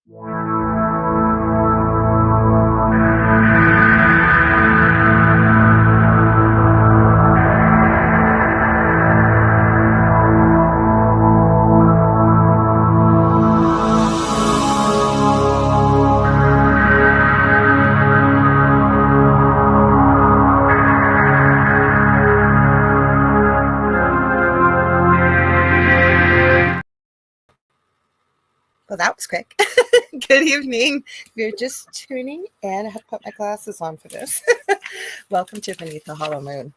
Well, that was quick. Good evening. If you're just tuning in, I have to put my glasses on for this. Welcome to Beneath the Hollow Moon,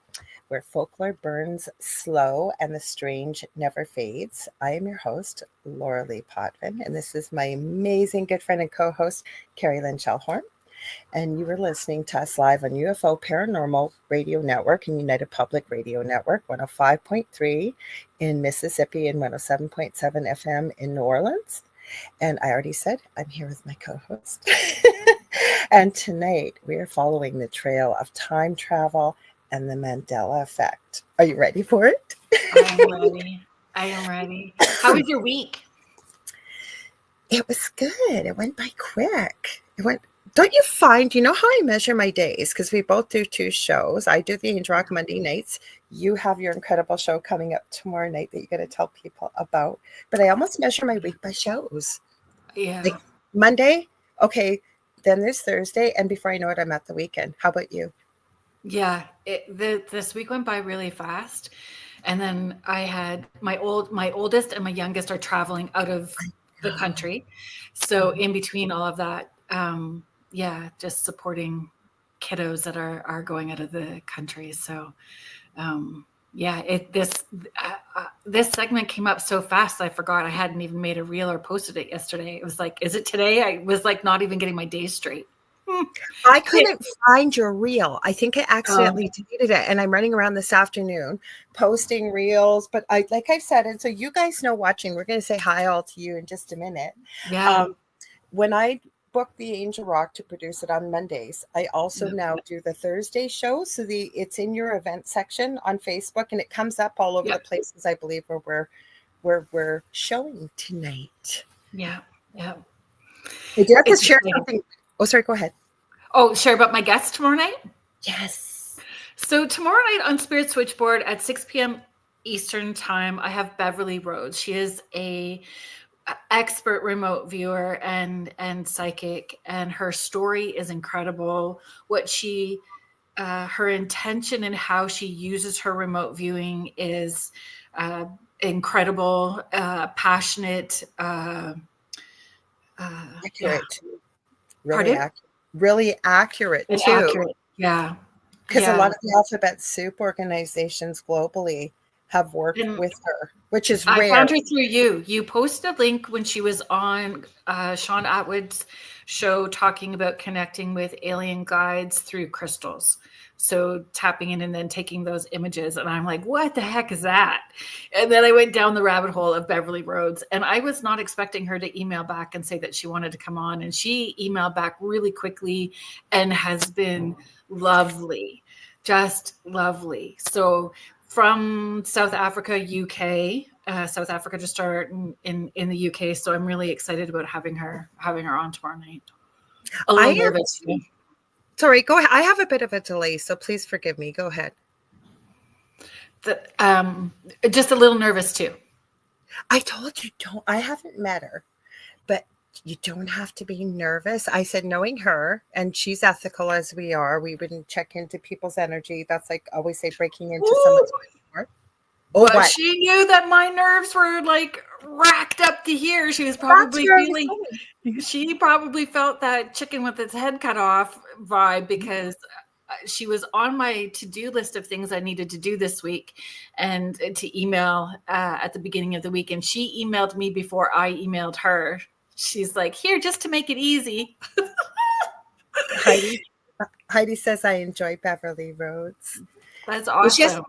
where folklore burns slow and the strange never fades. I am your host, Lorilei Potvin, and this is my amazing good friend and co-host, Kerrilynn Shellhorn. And you are listening to us live on UFO Paranormal Radio Network and United Public Radio Network, 105.3 in Mississippi and 107.7 FM in New Orleans. And I already said I'm here with my co-host. And tonight we are following the trail of time travel and the Mandela effect. Are you ready for it? I am ready. How was your week? It was good. It went by quick. Don't you find, you know how I measure my days? Because we both do 2 shows. I do the Angel Rock Monday nights. You have your incredible show coming up tomorrow night that you got to tell people about. But I almost measure my week by shows. Yeah. Like Monday, okay, then there's Thursday, and before I know it, I'm at the weekend. How about you? Yeah, this week went by really fast. And then I had my oldest and my youngest are traveling out of the country. So in between all of that, just supporting kiddos that are going out of the country. So, this segment came up so fast. I forgot I hadn't even made a reel or posted it yesterday. It was like, is it today? I was like, not even getting my days straight. I couldn't find your reel. I think I accidentally deleted it, and I'm running around this afternoon posting reels. But like I've said, and so you guys know watching, we're going to say hi all to you in just a minute. Yeah. When I booked the Angel Rock to produce it on Mondays, I also now do the Thursday show. So it's in your event section on Facebook, and it comes up all over the places, I believe, where we're showing tonight. Yeah. I do have to share something. Oh, sorry, go ahead. Oh, share about my guest tomorrow night? Yes. So tomorrow night on Spirit Switchboard at 6 p.m. Eastern time, I have Beverly Rhodes. She is a expert remote viewer and psychic, and her story is incredible. What her intention and how she uses her remote viewing is incredible, passionate, accurate. Really accurate too. Accurate. Yeah. Because a lot of the Alphabet Soup organizations globally have worked with her, which is rare. I found her through you. You posted a link when she was on Sean Atwood's show talking about connecting with alien guides through crystals. So tapping in and then taking those images. And I'm like, what the heck is that? And then I went down the rabbit hole of Beverly Rhodes. And I was not expecting her to email back and say that she wanted to come on. And she emailed back really quickly and has been lovely, just lovely. So from South Africa, UK, South Africa just started in the UK. So I'm really excited about having her on tomorrow night. A little nervous. Sorry, go ahead. I have a bit of a delay, so please forgive me. Go ahead. Just a little nervous too. I told you I haven't met her, but you don't have to be nervous. I said, knowing her, and she's ethical as we are, we wouldn't check into people's energy. That's like always say breaking into someone's door. Well, she knew that my nerves were like racked up to here. She was probably she probably felt that chicken with its head cut off vibe, because she was on my to-do list of things I needed to do this week and to email at the beginning of the week. And she emailed me before I emailed her. She's like, here, just to make it easy. Heidi says, I enjoy Beverly Rhodes. That's awesome.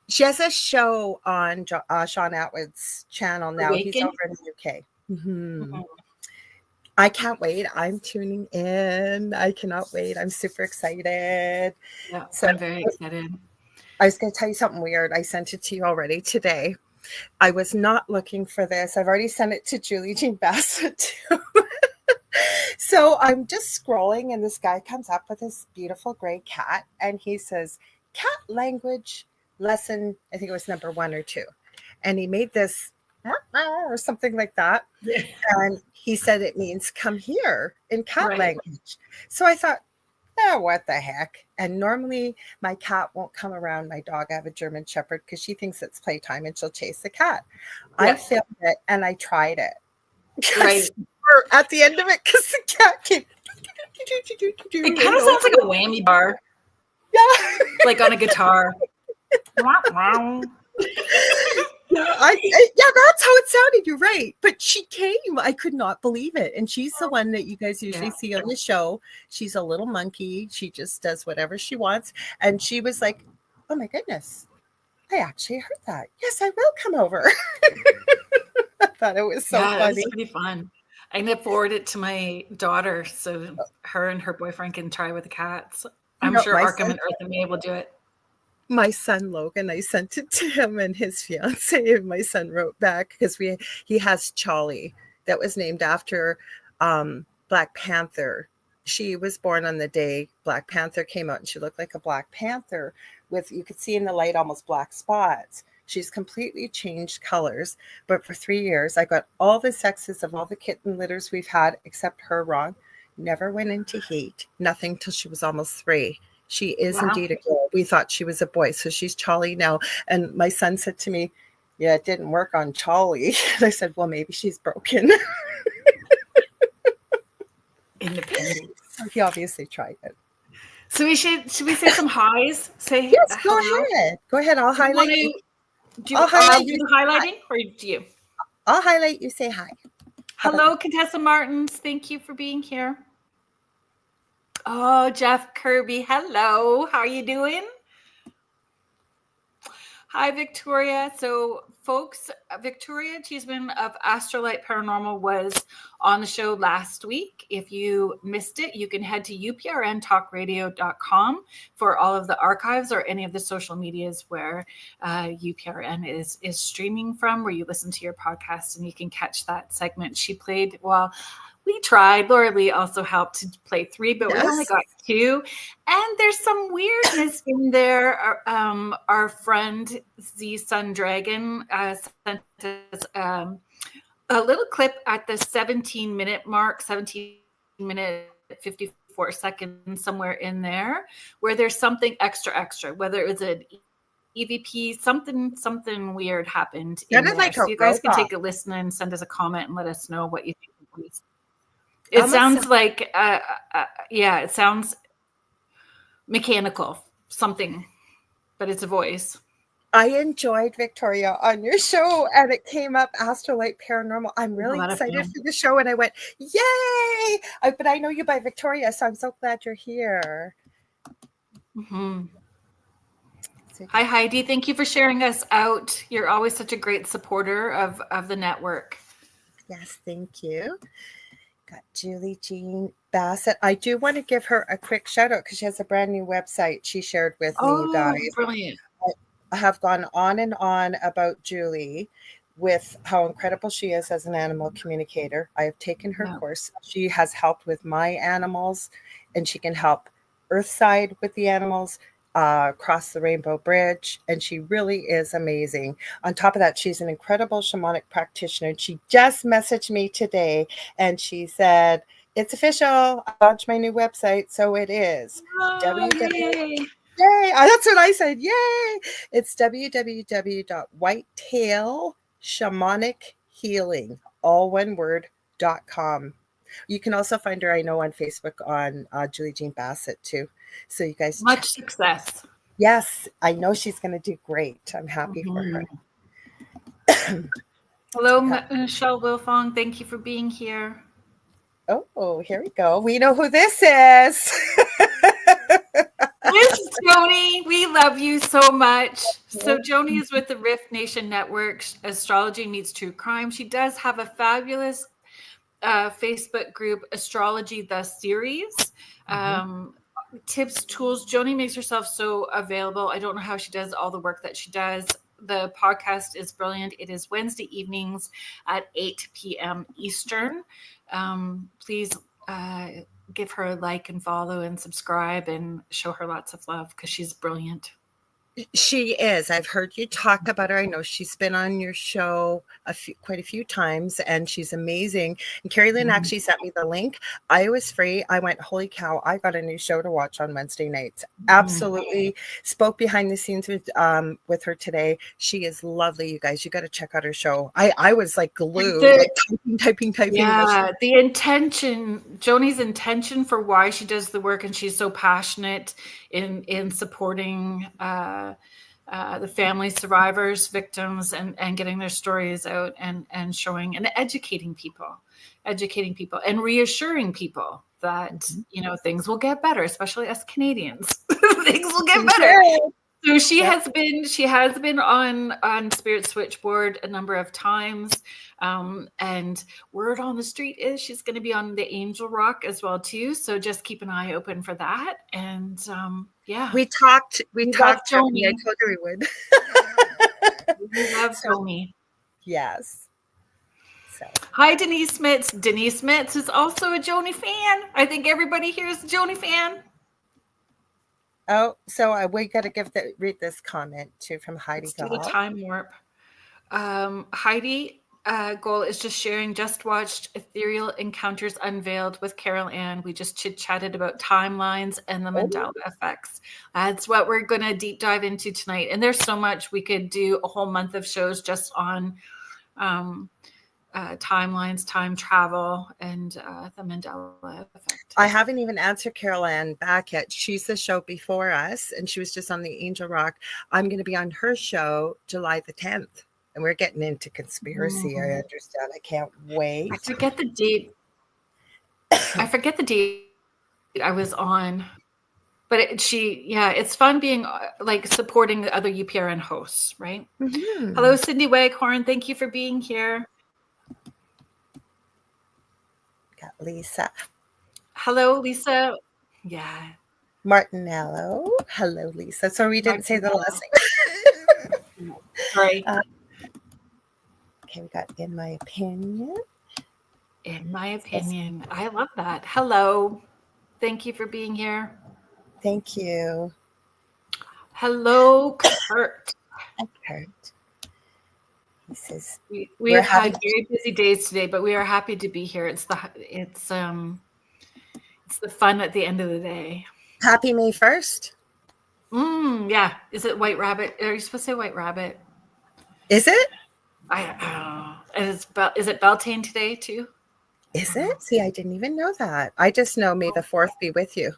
She has a show on Sean Atwood's channel now. Awaken? He's over in the UK. Mm-hmm. I can't wait. I'm tuning in. I cannot wait. I'm super excited. Yeah, so I'm very excited. I was going to tell you something weird. I sent it to you already today. I was not looking for this. I've already sent it to Julie Jean Bassett too. So I'm just scrolling, and this guy comes up with this beautiful gray cat, and he says, "Cat language lesson." I think it was number 1 or 2, and he made this or something like that, Yeah. and he said it means "come here" in cat Right. language. So I thought, oh, what the heck? And normally my cat won't come around my dog. I have a German Shepherd because she thinks it's playtime and she'll chase the cat. I Yeah. filmed it and I tried it. Right. Or at the end of it, because the cat came. It kind of sounds like a whammy bar, Yeah. like on a guitar. Yeah, that's how it sounded. You're right. But she came. I could not believe it. And she's the one that you guys usually see on the show. She's a little monkey. She just does whatever she wants. And she was like, oh my goodness, I actually heard that. Yes, I will come over. I thought it was so funny. It's pretty fun. I'm going to forward it to my daughter so her and her boyfriend can try with the cats. I'm sure Arkham and Eartha May will do it. My son Logan, I sent it to him and his fiance, and my son wrote back because he has Charlie that was named after Black Panther. She was born on the day Black Panther came out, and she looked like a Black Panther with, you could see in the light, almost black spots. She's completely changed colors, but for 3 years I got all the sexes of all the kitten litters we've had except her wrong. Never went into heat, nothing till she was almost 3. She is indeed a girl. We thought she was a boy, so she's Charlie now. And my son said to me, yeah, it didn't work on Charlie. And I said, well, maybe she's broken. Independence. So he obviously tried it. So should we say some highs? Say yes, go ahead. Go ahead. I'll highlight you. I'll highlight you. Highlighting, or do you? I'll highlight you. Say hi. Hello, Contessa Martins. Thank you for being here. Oh, Jeff Kirby. Hello. How are you doing? Hi, Victoria. So, folks, Victoria Cheeseman of Astrolight Paranormal was on the show last week. If you missed it, you can head to uprntalkradio.com for all of the archives or any of the social medias where UPRN is streaming from, where you listen to your podcast, and you can catch that segment. She played, we tried. Lorilei also helped to play 3, but we only got 2. And there's some weirdness in there. Our friend Z Sun Dragon sent us a little clip at the 17-minute mark, 17-minute 54 seconds, somewhere in there, where there's something extra, whether it was an EVP, something weird happened in there. Like so you guys can take a listen and send us a comment and let us know what you think. It sounds like, it sounds mechanical, something, but it's a voice. I enjoyed Victoria on your show, and it came up Astrolight Paranormal. I'm really excited for the show, and I went, yay! But I know you by Victoria, so I'm so glad you're here. Mm-hmm. Hi, Heidi. Thank you for sharing us out. You're always such a great supporter of the network. Yes, thank you. Got Julie Jean Bassett. I do want to give her a quick shout out because she has a brand new website she shared with me, you guys. Brilliant. I have gone on and on about Julie with how incredible she is as an animal communicator. I have taken her course. She has helped with my animals, and she can help Earthside with the animals, cross the Rainbow Bridge, and she really is amazing. On top of that, she's an incredible shamanic practitioner. She just messaged me today, and she said, it's official. I launched my new website, so it is. Yay! Yay! That's what I said. Yay! It's www.whitetailshamanichealing, all one word.com. You can also find her, I know, on Facebook on Julie Jean Bassett too. So you guys, much success. Yes, I know she's going to do great. I'm happy for her. Hello, Michelle Wilfong. Thank you for being here. Oh, here we go. We know who this is. This is Joni. We love you so much. So Joni is with the Rift Nation Network, Astrology Meets True Crime. She does have a fabulous Facebook group, Astrology The Series. Tips, tools. Joni makes herself so available. I don't know how she does all the work that she does. The podcast is brilliant. It is Wednesday evenings at 8 p.m. Eastern. Please give her a like and follow and subscribe and show her lots of love because she's brilliant. She is. I've heard you talk about her. I know she's been on your show quite a few times, and she's amazing. And Kerrilynn actually sent me the link. I was free. I went, holy cow, I got a new show to watch on Wednesday nights. Absolutely. Spoke behind the scenes with her today. She is lovely, you guys. You got to check out her show. I was like glued, like typing. Yeah, the intention, Joni's intention for why she does the work, and she's so passionate in supporting the family survivors, victims, and getting their stories out and showing and educating people and reassuring people that things will get better, especially us Canadians. Things will get better. So she has been on Spirit Switchboard a number of times, and word on the street is she's going to be on the Angel Rock as well too. So just keep an eye open for that. And we talked. Joni. I told her we would. We love Joni. Yes. So. Hi, Denise Smits. Denise Smits is also a Joni fan. I think everybody here is a Joni fan. Oh, so we got to read this comment too from Heidi. Let's do the time warp. Heidi Goal is just sharing. Just watched Ethereal Encounters Unveiled with Carol Ann. We just chit-chatted about timelines and the Mandela effects. That's what we're going to deep dive into tonight. And there's so much. We could do a whole month of shows just on timelines, time travel, and the Mandela effect. I haven't even answered Carol Ann back yet. She's the show before us, and she was just on the Angel Rock. I'm going to be on her show July the 10th, and we're getting into conspiracy. I understand. I can't wait. I forget the date. I was on, but it's fun being like supporting the other UPRN hosts, right? Mm-hmm. Hello, Cindy Waghorn. Thank you for being here. Got Lisa. Hello, Lisa. Yeah. Martinello. Hello, Lisa. So we didn't say the last name. Right. Okay, we got In My Opinion. In My Opinion. I love that. Hello. Thank you for being here. Thank you. Hello, Kurt. Hi, Kurt. He says we have had very busy days today, but we are happy to be here. It's the fun at the end of the day. Happy May 1st. Yeah. Is it White Rabbit? Are you supposed to say White Rabbit? Is it? Is it Beltane today too? Is it? See, I didn't even know that. I just know May the 4th be with you.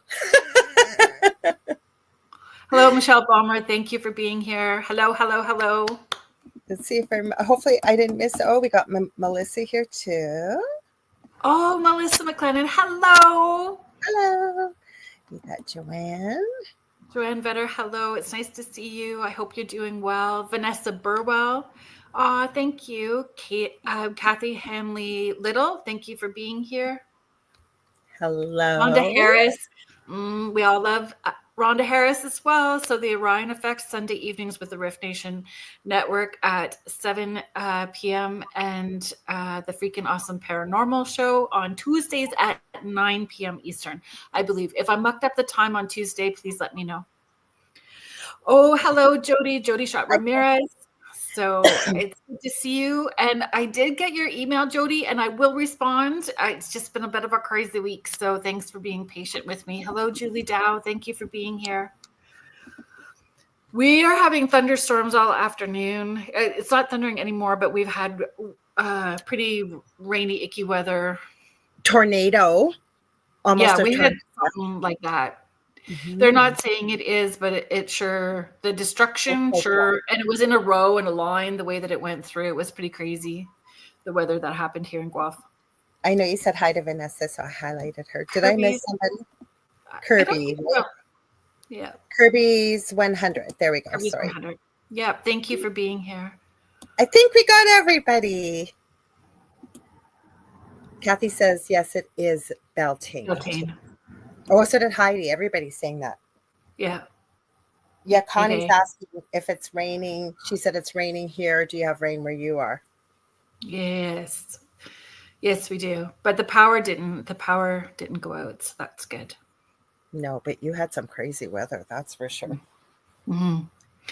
Hello, Michelle Balmer. Thank you for being here. Hello. Let's see if hopefully I didn't miss. Oh, we got Melissa here too. Oh, Melissa McLennan. Hello. We got Joanne. Joanne Vetter. Hello. It's nice to see you. I hope you're doing well. Vanessa Burwell. Thank you. Kathy Hanley Little. Thank you for being here. Hello. Rhonda Harris. We all love Rhonda Harris as well. So the Orion Effect, Sunday evenings with the Rift Nation Network at 7 p.m. and the Freaking Awesome Paranormal Show on Tuesdays at 9 p.m. Eastern, I believe. If I mucked up the time on Tuesday, please let me know. Oh, hello, Jody Shot Ramirez. So it's good to see you. And I did get your email, Jody, and I will respond. It's just been a bit of a crazy week. So thanks for being patient with me. Hello, Julie Dow. Thank you for being here. We are having thunderstorms all afternoon. It's not thundering anymore, but we've had pretty rainy, icky weather. Tornado. Almost we had something like that. Mm-hmm. They're not saying it is, but it sure, the destruction, sure. And it was in a row and a line, the way that it went through. It was pretty crazy, the weather that happened here in Guelph. I know you said hi to Vanessa, so I highlighted her. Did I miss somebody? Kirby. Yeah. Kirby's 100. There we go. Kirby's Sorry. 100. Yeah. Thank you for being here. I think we got everybody. Kathy says, yes, it is Beltane. Oh, so did Heidi. Everybody's saying that. Yeah. Yeah, Connie's asking if it's raining. She said it's raining here. Do you have rain where you are? Yes. Yes, we do. But the power didn't go out, so that's good. No, but you had some crazy weather, that's for sure. Mm-hmm.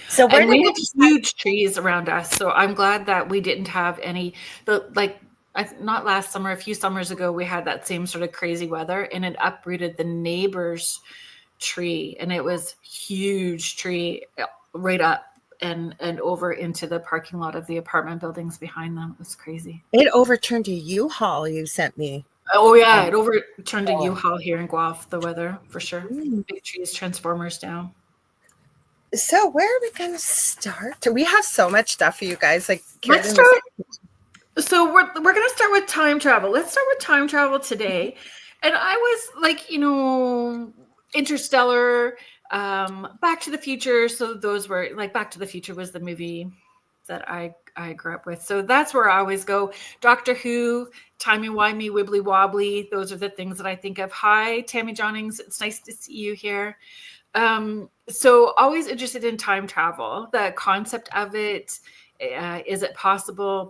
So where And did we we have huge trees around us, so I'm glad that we didn't have any. Not last summer, a few summers ago, we had that same sort of crazy weather, and it uprooted the neighbor's tree, and it was huge tree right up and over into the parking lot of the apartment buildings behind them. It was crazy. It overturned a U-Haul you sent me. Oh yeah, it overturned a U-Haul here in Guelph. The weather for sure. Mm. Big trees, transformers down. So where are we going to start? We have so much stuff for you guys. Like Let's Kerrilynn start. So we're going to start with time travel. Let's start with time travel today. And I was like, Interstellar, Back to the Future. So those were like Back to the Future was the movie that I grew up with. So that's where I always go. Doctor Who, timey-wimey, wibbly-wobbly. Those are the things that I think of. Hi, Tammy Johnings. It's nice to see you here. So always interested in time travel, the concept of it. Is it possible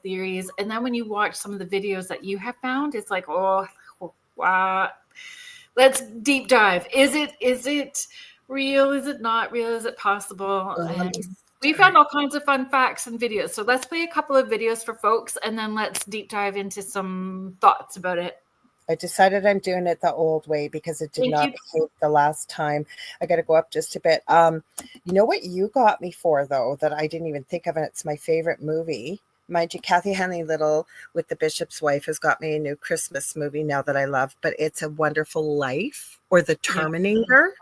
theories? And then when you watch some of the videos that you have found, it's like, oh, wow. Let's deep dive. Is it real? Is it not real? Is it possible? And we found all kinds of fun facts and videos. So let's play a couple of videos for folks, and then let's deep dive into some thoughts about it. I decided I'm doing it the old way because it did not behave the last time. I got to go up just a bit. You know what you got me for, though, that I didn't even think of, and it's my favorite movie. Mind you, Kathy Henley Little with The Bishop's Wife has got me a new Christmas movie now that I love, but it's A Wonderful Life, or The Terminator.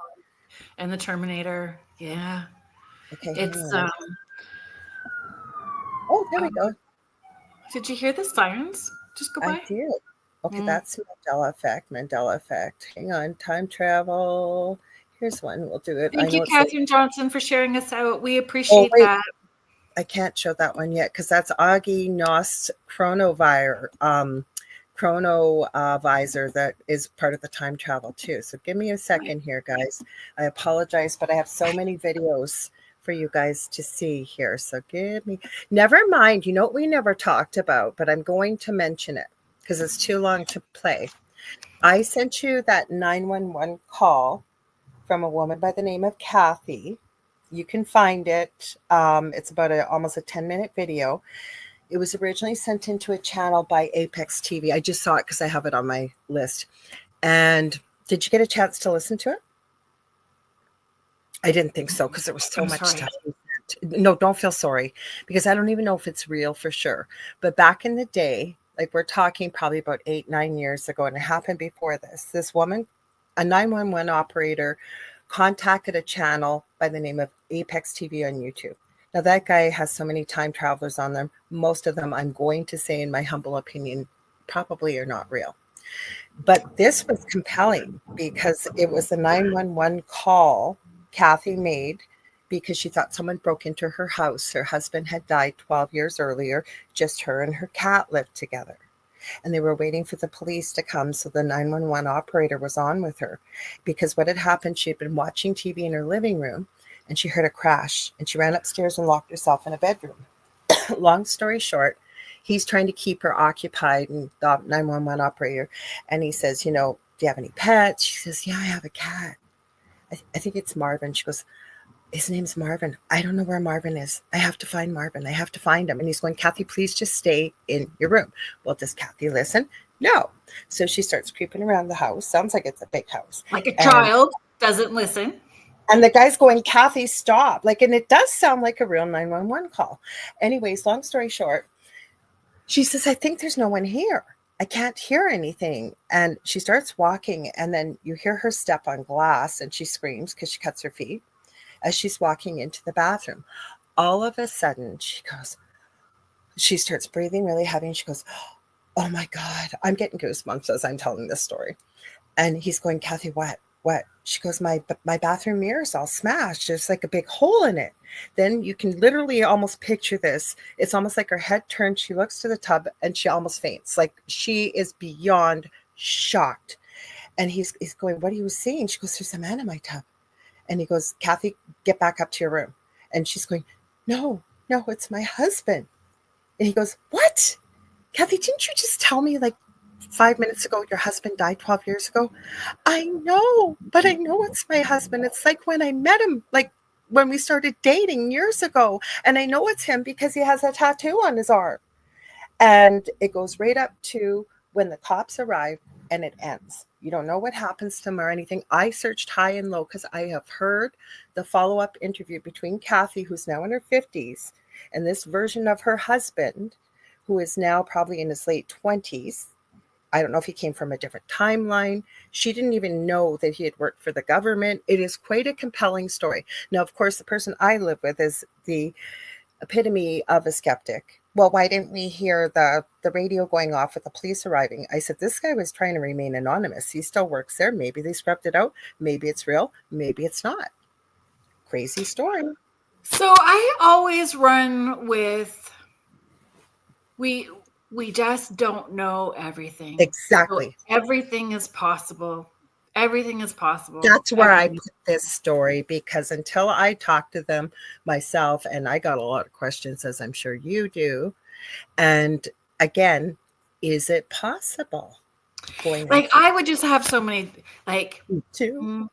And The Terminator, yeah. Okay, it's oh, there we go. Did you hear the sirens just go by? I did. Okay, that's Mandela effect. Hang on, time travel. Here's one. We'll do it. Thank you, Catherine Johnson, for sharing us out. We appreciate that. I can't show that one yet because that's Augie Nost chronovisor that is part of the time travel too. So give me a second here, guys. I apologize, but I have so many videos for you guys to see here. So never mind. You know what we never talked about, but I'm going to mention it because it's too long to play. I sent you that 911 call from a woman by the name of Kathy. You can find it. It's about almost a 10-minute video. It was originally sent into a channel by Apex TV. I just saw it because I have it on my list. And did you get a chance to listen to it? I didn't think so because there was so much stuff. No, don't feel sorry because I don't even know if it's real for sure. But back in the day, like we're talking probably about 8-9 years ago, and it happened before this woman, a 911 operator, contacted a channel by the name of Apex TV on YouTube. Now that guy has so many time travelers on them. Most of them, I'm going to say in my humble opinion, probably are not real. But this was compelling because it was a 911 call Kathy made because she thought someone broke into her house. Her husband had died 12 years earlier. Just her and her cat lived together. And they were waiting for the police to come. So the 911 operator was on with her because what had happened, she had been watching TV in her living room and she heard a crash and she ran upstairs and locked herself in a bedroom. Long story short, he's trying to keep her occupied, and the 911 operator, and he says, do you have any pets? She says, yeah, I have a cat. I think it's Marvin. She goes, his name's Marvin. I don't know where Marvin is. I have to find Marvin. I have to find him. And he's going, Kathy, please just stay in your room. Well, does Kathy listen? No. So she starts creeping around the house. Sounds like it's a big house. Like a child doesn't listen. And the guy's going, Kathy, stop. And it does sound like a real 911 call. Anyways, long story short, she says, I think there's no one here. I can't hear anything. And she starts walking, and then you hear her step on glass, and she screams because she cuts her feet as she's walking into the bathroom. All of a sudden, she starts breathing really heavy, and she goes, oh my God, I'm getting goosebumps as I'm telling this story. And he's going, Kathy, what? She goes, my bathroom mirror is all smashed. There's like a big hole in it. Then you can literally almost picture this. It's almost like her head turns. She looks to the tub and she almost faints. Like she is beyond shocked. And he's going, what are you seeing? She goes, there's a man in my tub. And he goes, Kathy, get back up to your room. And she's going, no, it's my husband. And he goes, what? Kathy, didn't you just tell me like 5 minutes ago your husband died 12 years ago? I know, but I know it's my husband. It's like when I met him, like when we started dating years ago. And I know it's him because he has a tattoo on his arm. And it goes right up to when the cops arrive and it ends. You don't know what happens to him or anything. I searched high and low because I have heard the follow-up interview between Kathy, who's now in her 50s, and this version of her husband, who is now probably in his late 20s. I don't know if he came from a different timeline. She didn't even know that he had worked for the government. It is quite a compelling story. Now, of course, the person I live with is the epitome of a skeptic. Well, why didn't we hear the radio going off with the police arriving? I said, this guy was trying to remain anonymous. He still works there. Maybe they scrubbed it out. Maybe it's real. Maybe it's not. Crazy story. So I always run with, we just don't know everything. Exactly. So everything is possible. Everything is possible. That's where I put this story, because until I talked to them myself, and I got a lot of questions, as I'm sure you do. And again, is it possible? I would just have so many, like, too.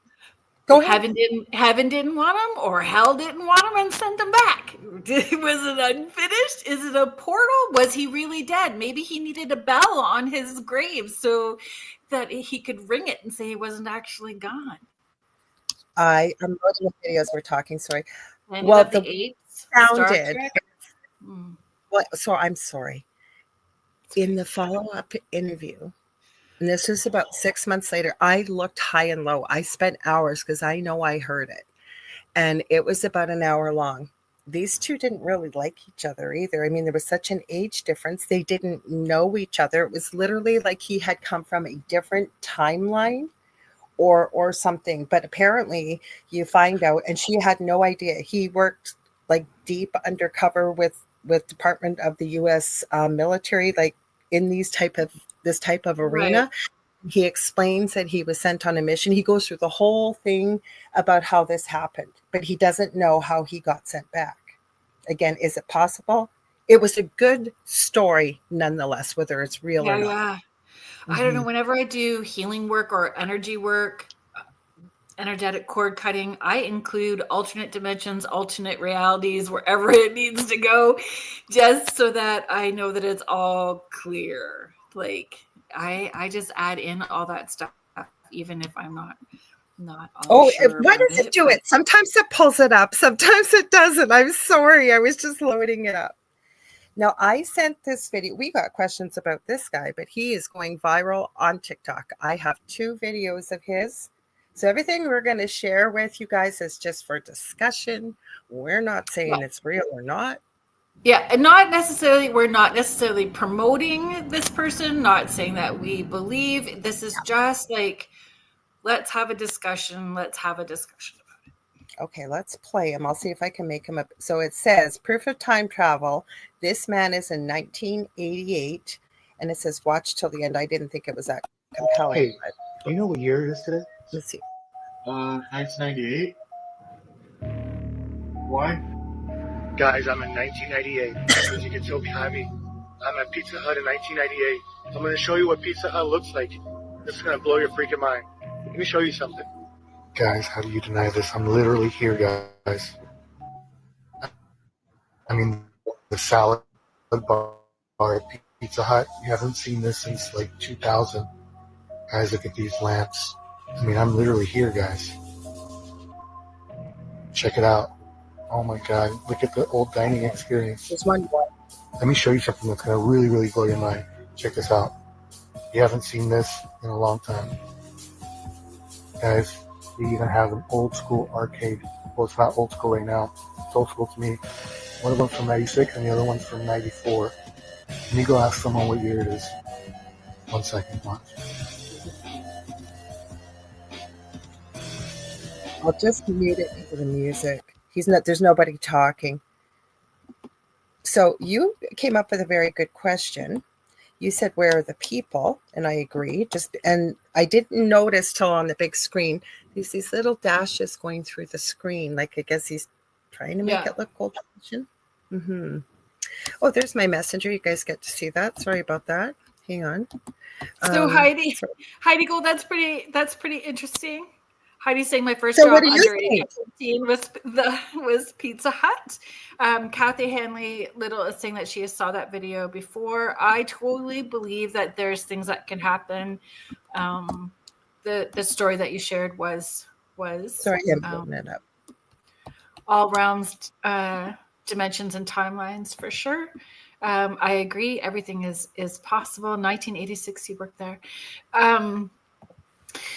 Go ahead. Heaven didn't want him, or hell didn't want him and sent him back. Was it unfinished? Is it a portal? Was he really dead? Maybe he needed a bell on his grave so that he could ring it and say he wasn't actually gone. I'm loading the videos we're talking. Sorry. Well, the Apes sounded. Well, so I'm sorry. In the follow-up interview, and this was about 6 months later, I looked high and low. I spent hours because I know I heard it. And it was about an hour long. These two didn't really like each other either. I mean, there was such an age difference. They didn't know each other. It was literally like he had come from a different timeline or something. But apparently you find out, and she had no idea. He worked like deep undercover with Department of the U.S. Military, like in this type of arena. Right. He explains that he was sent on a mission. He goes through the whole thing about how this happened, but he doesn't know how he got sent back. Again, is it possible? It was a good story nonetheless, whether it's real or not. Yeah. I don't know. Whenever I do healing work or energy work, energetic cord cutting, I include alternate dimensions, alternate realities, wherever it needs to go, just so that I know that it's all clear. Like, I just add in all that stuff, even if I'm not all sure. Why does it do it? Sometimes it pulls it up, sometimes it doesn't. I'm sorry, I was just loading it up. Now, I sent this video. We got questions about this guy, but he is going viral on TikTok. I have 2 videos of his. So everything we're going to share with you guys is just for discussion. We're not saying it's real or not. Yeah, and we're not necessarily promoting this person, not saying that we believe. This is just like, let's have a discussion. Let's have a discussion about it. Okay, let's play him. I'll see if I can make him up. So it says, proof of time travel. This man is in 1988. And it says, watch till the end. I didn't think it was that compelling. Hey, do you know what year it is today? Let's see. 1998. Why? Guys, I'm in 1998. As you can tell behind me, I'm at Pizza Hut in 1998. I'm going to show you what Pizza Hut looks like. This is going to blow your freaking mind. Let me show you something. Guys, how do you deny this? I'm literally here, guys. I mean, the salad bar at Pizza Hut. You haven't seen this since like 2000. Guys, look at these lamps. I mean, I'm literally here, guys. Check it out. Oh my God, look at the old dining experience. There's one more. Let me show you something that's going to really, really blow your mind. Check this out. You haven't seen this in a long time. Guys, we even have an old school arcade. Well, it's not old school right now. It's old school to me. One of them's from 96 and the other one's from 94. Let me go ask someone what year it is. 1 second, watch. I'll just mute it for the music. There's nobody talking. So you came up with a very good question. You said, where are the people? And I agree. And I didn't notice till on the big screen, these little dashes going through the screen. Like, I guess he's trying to make it look old-fashioned. Oh, there's my messenger. You guys get to see that. Sorry about that. Hang on. So Heidi Gold, that's pretty interesting. Heidi's saying my first So job what do you under think? 18 was Pizza Hut. Kathy Hanley Little is saying that she has saw that video before. I totally believe that there's things that can happen. The story that you shared was Sorry, I'm putting it up. all realms, dimensions, and timelines for sure. I agree. Everything is possible. 1986, you worked there.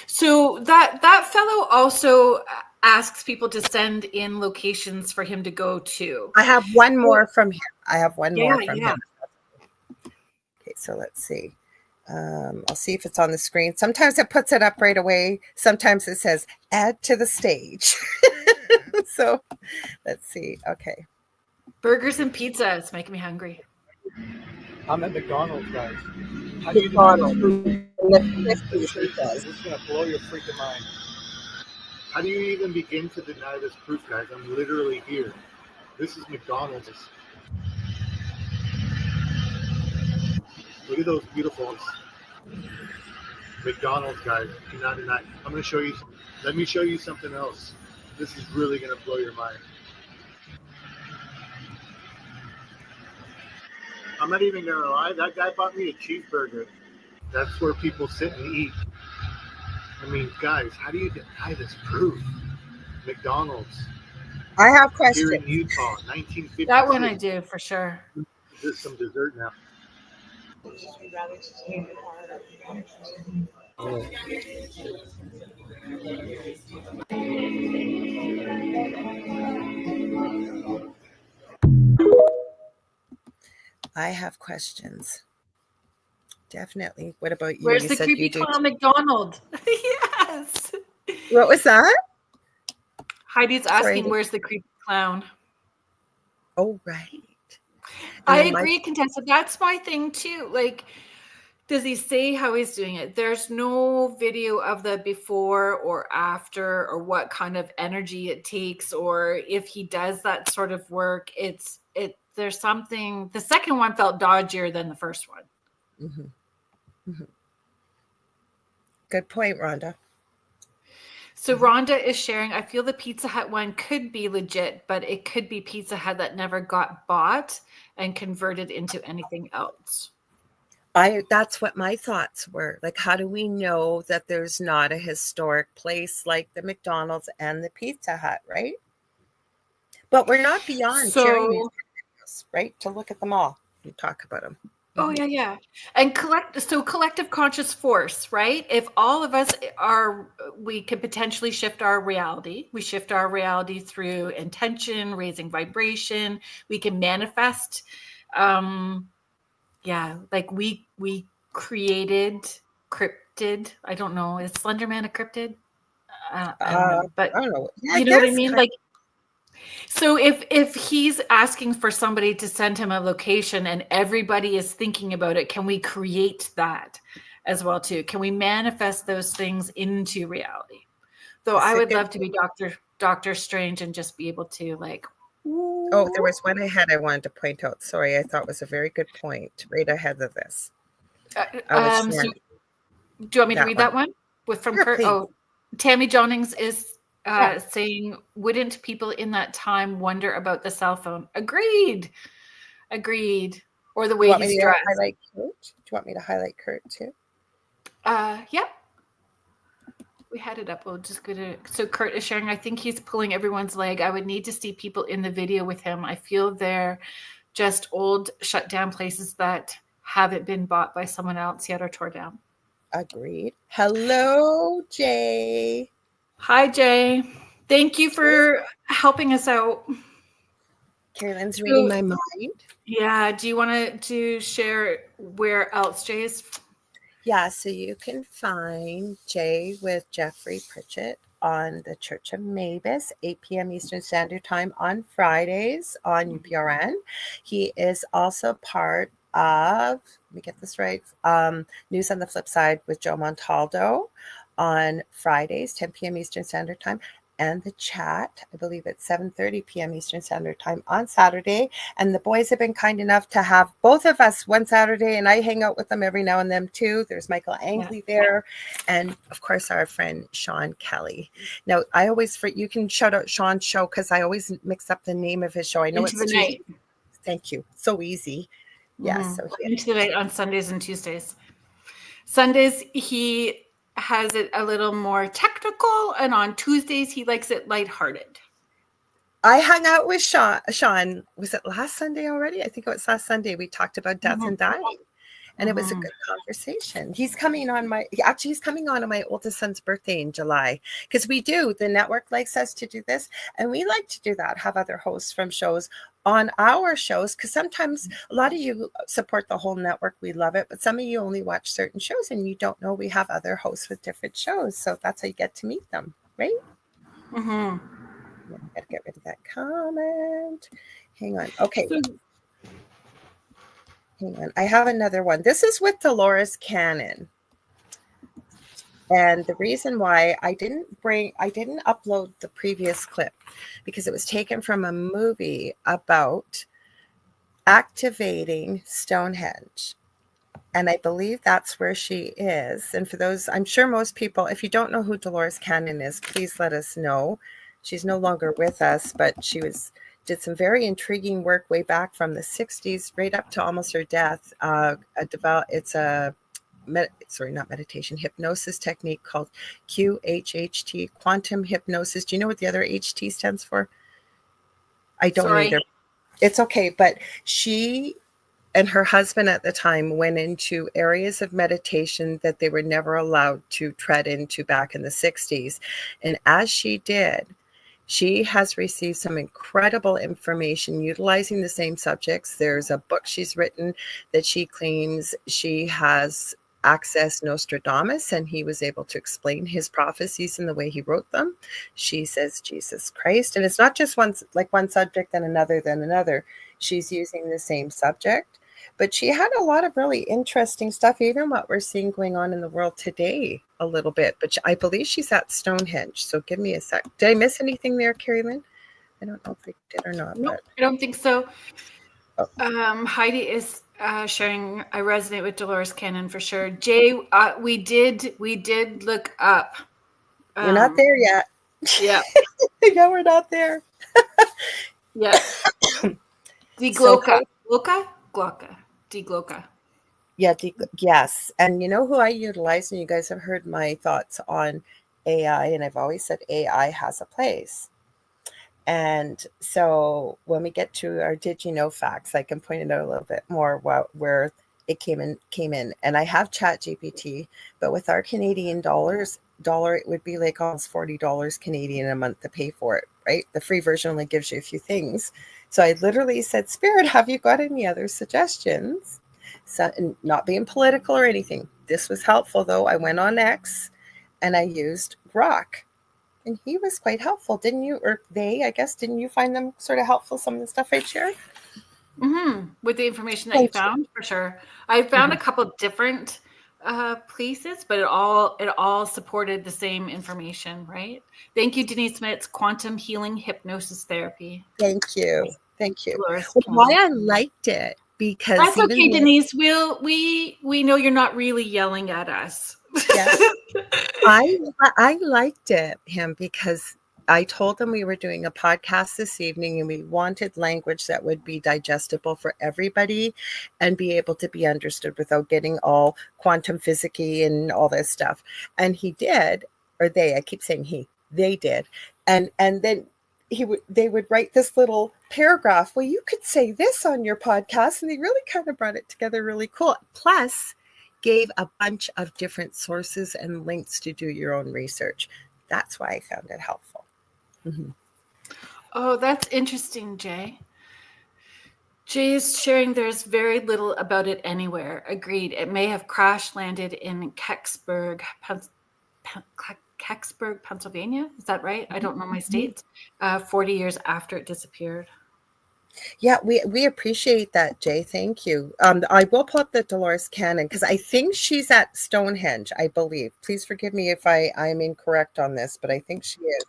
So that fellow also asks people to send in locations for him to go to. I have one more from him. Him. Okay, so let's see. I'll see if it's on the screen. Sometimes it puts it up right away. Sometimes it says add to the stage. So let's see. Okay. Burgers and pizza. It's making me hungry. I'm at McDonald's, guys. How do you deny this proof? This is going to blow your freaking mind. How do you even begin to deny this proof, guys? I'm literally here. This is McDonald's. Look at those beautiful ones. McDonald's, guys. Do not deny. I'm going to show you. Let me show you something else. This is really going to blow your mind. I'm not even going to lie. That guy bought me a cheeseburger. That's where people sit and eat. I mean, guys, how do you deny this proof? McDonald's. I have questions. Here in Utah, 1956. That one I do for sure. This is some dessert now. I have questions. Definitely. What about you? Where's You the said creepy you do clown McDonald? Yes. What was that? Heidi's asking, where's the creepy clown? Oh, right. I agree, Contessa. That's my thing too. Like, does he say how he's doing it? There's no video of the before or after, or what kind of energy it takes, or if he does that sort of work. There's something. The second one felt dodgier than the first one. Mm-hmm. Mm-hmm. Good point, Rhonda. So Rhonda is sharing, I feel the Pizza Hut one could be legit, but it could be Pizza Hut that never got bought and converted into anything else. That's what my thoughts were. Like, how do we know that there's not a historic place like the McDonald's and the Pizza Hut, right? But we're not beyond sharing these videos, right? To look at them all and talk about them. Oh, yeah. And collective conscious force, right? If all of us we could potentially shift our reality. We shift our reality through intention, raising vibration. We can manifest. Like we created cryptid. I don't know. Is Slenderman a cryptid? I don't know. But I don't know. You know what I mean? Like, so if he's asking for somebody to send him a location and everybody is thinking about it, can we create that as well too? Can we manifest those things into reality? Though I would love to be Doctor Strange and just be able to like. Oh, there was one I wanted to point out. Sorry, I thought was a very good point right ahead of this. Do you want me to read that one from Kurt? Please. Oh, Tammy Jonnings is saying, wouldn't people in that time wonder about the cell phone? Agreed. Or the way he's dressed. Highlight Kurt? Do you want me to highlight Kurt too? Yeah. We had it up. We'll just go to. So Kurt is sharing, I think he's pulling everyone's leg. I would need to see people in the video with him. I feel they're just old, shut down places that haven't been bought by someone else yet or tore down. Agreed. Hello, Jay. Hi, Jay. Thank you for helping us out. Kerrilynn's reading my mind. Yeah. Do you want to share where else Jay is? Yeah, so you can find Jay with Jeffrey Pritchett on the Church of Mavis, 8 p.m. Eastern Standard Time on Fridays on UPRN. He is also part of, let me get this right, News on the Flip Side with Joe Montaldo on Fridays, 10 p.m. Eastern Standard Time. and the chat. I believe it's 7:30 p.m. Eastern Standard Time on Saturday. And the boys have been kind enough to have both of us one Saturday, and I hang out with them every now and then too. There's Michael Angley there, and of course our friend Sean Kelly. Now, you can shout out Sean's show because I always mix up the name of his show. I know Into it's the Night. Thank you. So easy. Yes. So Into the Night on Sundays and Tuesdays. Sundays, he has it a little more technical, and on Tuesdays, he likes it lighthearted. I hung out with Sean. Was it last Sunday already? I think it was last Sunday. We talked about death and dying. And it was a good conversation. He's coming on my oldest son's birthday in July, because the network likes us to do this. And we like to do that, have other hosts from shows on our shows, because sometimes a lot of you support the whole network. We love it. But some of you only watch certain shows and you don't know we have other hosts with different shows. So that's how you get to meet them, right? I gotta get rid of that comment. Hang on. Okay. Hang on. I have another one. This is with Dolores Cannon. And the reason why I didn't upload the previous clip, because it was taken from a movie about activating Stonehenge. And I believe that's where she is. And for those, I'm sure most people, if you don't know who Dolores Cannon is, please let us know. She's no longer with us, but she did some very intriguing work way back from the 60s right up to almost her death. Hypnosis technique called QHHT, quantum hypnosis. Do you know what the other HT stands for? I don't either. It's okay. But she and her husband at the time went into areas of meditation that they were never allowed to tread into back in the 60s. And as she did, she has received some incredible information utilizing the same subjects. There's a book she's written that she claims she has accessed Nostradamus, and he was able to explain his prophecies in the way he wrote them. She says Jesus Christ. And it's not just one subject, then another. She's using the same subject. But she had a lot of really interesting stuff, even what we're seeing going on in the world today a little bit. But I believe she's at Stonehenge. So give me a sec. Did I miss anything there, Kerrilynn? I don't know if I did or not. No, I don't think so. Heidi is sharing, I resonate with Dolores Cannon for sure. Jay, we did look up. We're not there yet. Yeah. Yeah, we're not there. Yeah. Gloca. Yeah, yes. And you know who I utilize, and you guys have heard my thoughts on AI, and I've always said AI has a place. And so when we get to our did you know facts, I can point it out a little bit more where it came in. And I have Chat GPT, but with our Canadian dollar, it would be like almost $40 Canadian a month to pay for it, right? The free version only gives you a few things. So I literally said, Spirit, have you got any other suggestions? So, not being political or anything. This was helpful, though. I went on X and I used Grok. And he was quite helpful, didn't you? Or they, I guess, didn't you find them sort of helpful, some of the stuff I shared? With the information that you found, for sure. I found a couple different places, but it all supported the same information, right? Thank you, Denise Smith. Quantum healing hypnosis therapy. Thank you. Why I liked it, because that's okay, Denise. We know you're not really yelling at us. Yes. I liked him because I told him we were doing a podcast this evening and we wanted language that would be digestible for everybody and be able to be understood without getting all quantum physics-y and all this stuff. And he did, or I keep saying they did. And then they would write this little paragraph. Well, you could say this on your podcast, and they really kind of brought it together really cool. Plus, gave a bunch of different sources and links to do your own research. That's why I found it helpful. Oh, that's interesting, Jay. Jay is sharing there's very little about it anywhere. Agreed. It may have crash landed in Kecksburg, Pennsylvania. Is that right? I don't know my states. 40 years after it disappeared. Yeah, we appreciate that, Jay. Thank you. I will pull up the Dolores Cannon because I think she's at Stonehenge, I believe. Please forgive me if I'm incorrect on this, but I think she is.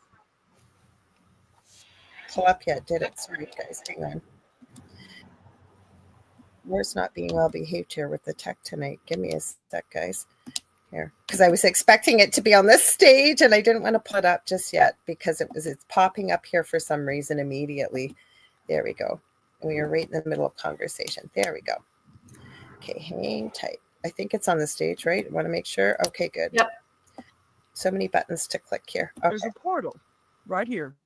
pull up yet, did it? Sorry, guys. Hang on. We're not being well behaved here with the tech tonight. Give me a sec, guys. Here, because I was expecting it to be on this stage and I didn't want to pull it up just yet because it's popping up here for some reason immediately. There we go. And we are right in the middle of conversation. There we go. Okay, hang tight. I think it's on the stage, right? I want to make sure. Okay, good. Yep. So many buttons to click here. Okay. There's a portal right here.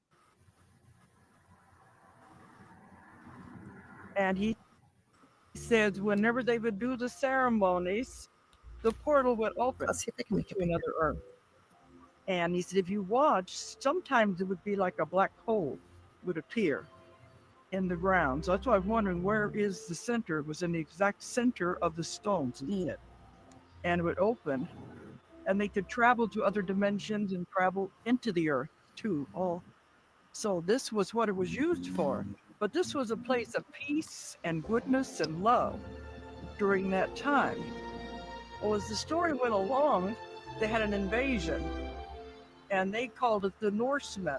And he says whenever they would do the ceremonies, the portal would open I'll see if I can make it to another earth. And he said if you watch, sometimes it would be like a black hole would appear in the ground. So that's why I'm wondering where is the center. It was in the exact center of the stones in it. And it would open. And they could travel to other dimensions and travel into the earth too. So this was what it was used for. But this was a place of peace and goodness and love during that time. Well, as the story went along, they had an invasion, and they called it the Norsemen,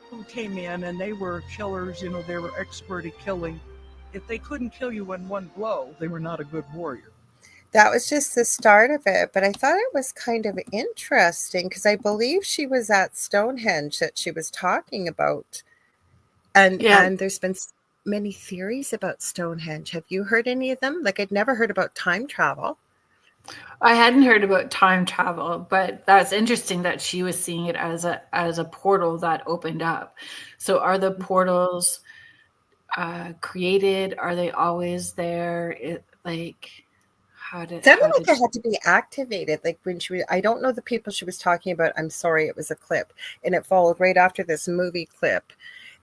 who came in, and they were killers. They were expert at killing. If they couldn't kill you in one blow, they were not a good warrior. That was just the start of it, but I thought it was kind of interesting because I believe she was at Stonehenge that she was talking about. And there's been many theories about Stonehenge. Have you heard any of them? Like, I'd never heard about time travel. I hadn't heard about time travel, but that's interesting that she was seeing it as a portal that opened up. So are the portals created? Are they always there? They had to be activated. Like when I don't know the people she was talking about. I'm sorry, it was a clip, and it followed right after this movie clip.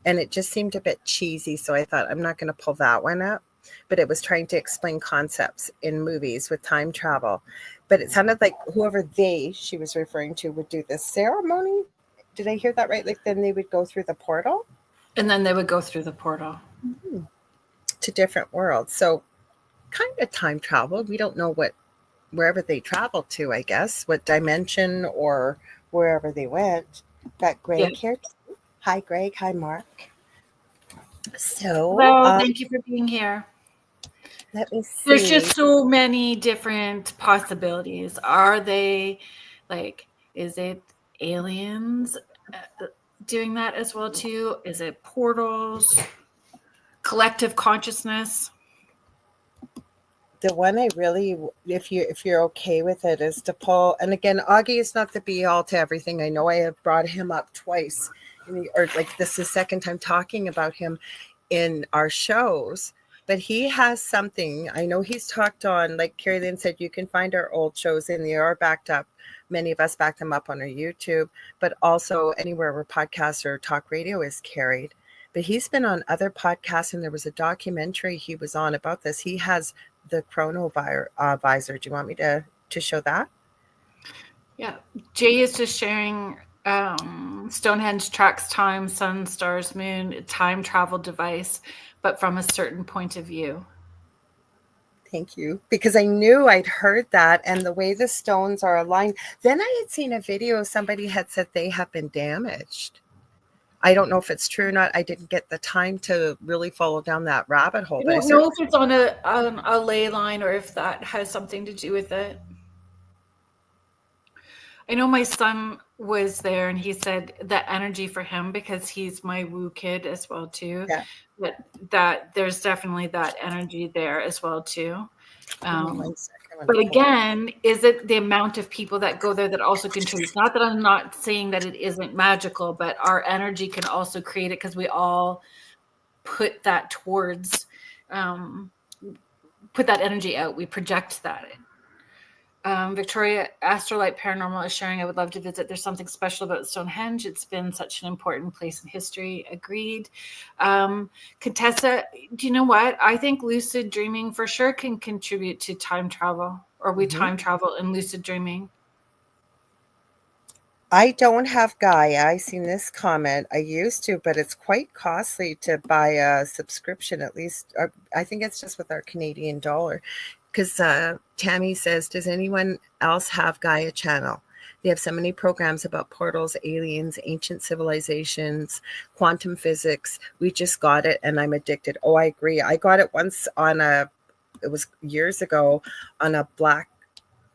And it just seemed a bit cheesy. So I thought, I'm not going to pull that one up. But it was trying to explain concepts in movies with time travel. But it sounded like whoever she was referring to would do this ceremony. Did I hear that right? Like then they would go through the portal? And then they would go through the portal. Mm-hmm. To different worlds. So kind of time travel. We don't know wherever they traveled to, I guess. What dimension or wherever they went. Got Greg here too. Hi, Greg. Hi, Mark. So, thank you for being here. Let me see. There's just so many different possibilities. Are they is it aliens doing that as well too? Is it portals? Collective consciousness? The one I really, if you're okay with it, is to pull. And again, Augie is not the be all to everything. I know I have brought him up twice. Or like this is the second time talking about him in our shows, but he has something. I know he's talked on, like Kerrilynn said, you can find our old shows and they are backed up. Many of us back them up on our YouTube, but also anywhere where podcasts or talk radio is carried. But he's been on other podcasts, and there was a documentary he was on about this. He has the chronovisor. Do you want me to show that? Yeah, Jay is just sharing Stonehenge tracks time, sun, stars, moon, time travel device, but from a certain point of view. Thank you. Because I knew I'd heard that, and the way the stones are aligned. Then I had seen a video, somebody had said they have been damaged. I don't know if it's true or not. I didn't get the time to really follow down that rabbit hole. I don't know if it's on a ley line or if that has something to do with it. I know my son was there and he said that energy for him, because he's my woo kid as well too, that there's definitely that energy there as well too. But again, is it the amount of people that go there that also contributes? Not that I'm not saying that it isn't magical, but our energy can also create it because we all put that towards, put that energy out. We project that. Victoria Astrolight Paranormal is sharing, I would love to visit. There's something special about Stonehenge. It's been such an important place in history. Agreed. Contessa, do you know what? I think lucid dreaming for sure can contribute to time travel, or we time travel in lucid dreaming. I don't have Gaia. I seen this comment. I used to, but it's quite costly to buy a subscription, at least. I think it's just with our Canadian dollar. Because Tammy says, does anyone else have Gaia channel? They have so many programs about portals, aliens, ancient civilizations, quantum physics. We just got it, and I'm addicted. Oh, I agree. I got it once it was years ago on a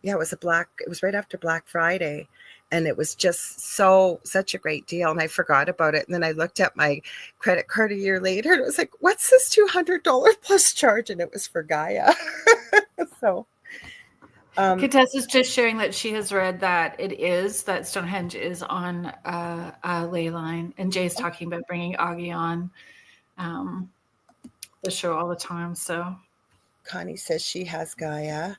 it was right after Black Friday. And it was just such a great deal. And I forgot about it. And then I looked at my credit card a year later and it was like, what's this $200 plus charge? And it was for Gaia. So. Contessa's just sharing that she has read that that Stonehenge is on a ley line. And Jay's talking about bringing Augie on the show all the time. So Connie says she has Gaia.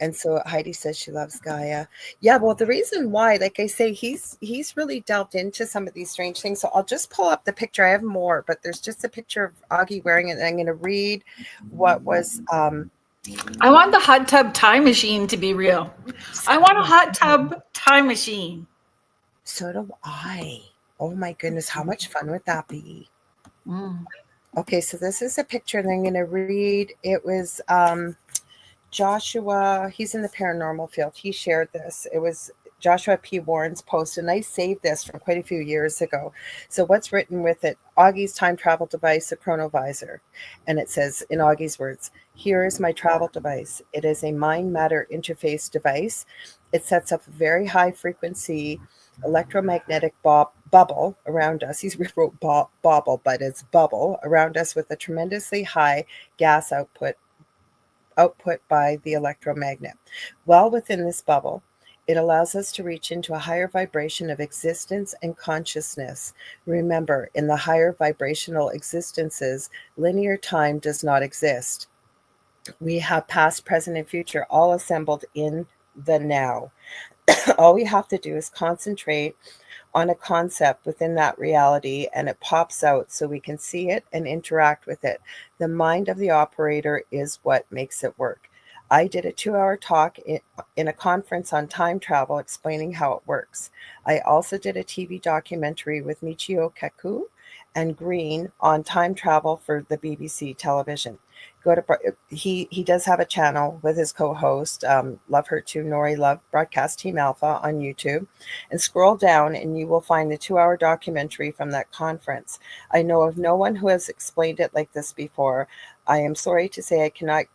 And so Heidi says she loves Gaia. Yeah, well, the reason why, like I say, he's really delved into some of these strange things. So I'll just pull up the picture. I have more, but there's just a picture of Augie wearing it. And I'm going to read what was... I want the hot tub time machine to be real. I want a hot tub time machine. So do I. Oh my goodness, how much fun would that be? Mm. Okay, so this is a picture that I'm going to read. It was... Joshua, he's in the paranormal field. He shared this. It was Joshua P. Warren's post, and I saved this from quite a few years ago. So what's written with it? Augie's time travel device, the chronovisor. And it says, in Augie's words, here is my travel device. It is a mind-matter interface device. It sets up a very high frequency electromagnetic bubble around us. He's rewrote bobble, but it's bubble around us with a tremendously high gas output by the electromagnet. Well within this bubble, it allows us to reach into a higher vibration of existence and consciousness. Remember, in the higher vibrational existences, linear time does not exist. We have past, present, and future all assembled in the now. All we have to do is concentrate on a concept within that reality, and it pops out so we can see it and interact with it. The mind of the operator is what makes it work. I did a 2-hour talk in a conference on time travel explaining how it works. I also did a TV documentary with Michio Kaku and Green on time travel for the BBC television. He does have a channel with his co-host, Love Her Too, Nori Love, Broadcast Team Alpha on YouTube, and scroll down and you will find the 2-hour documentary from that conference. I know of no one who has explained it like this before. I am sorry to say I cannot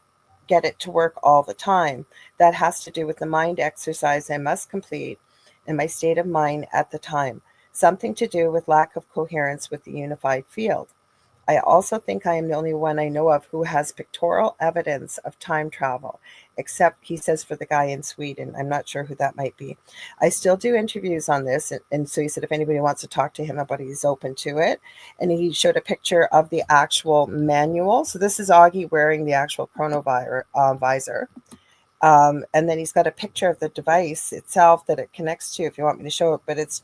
get it to work all the time. That has to do with the mind exercise I must complete and my state of mind at the time. Something to do with lack of coherence with the unified field. I also think I am the only one I know of who has pictorial evidence of time travel, except, he says, for the guy in Sweden. I'm not sure who that might be. I still do interviews on this. And so he said if anybody wants to talk to him about it, he's open to it. And he showed a picture of the actual manual. So this is Augie wearing the actual chronovisor. And then he's got a picture of the device itself that it connects to, if you want me to show it. But it's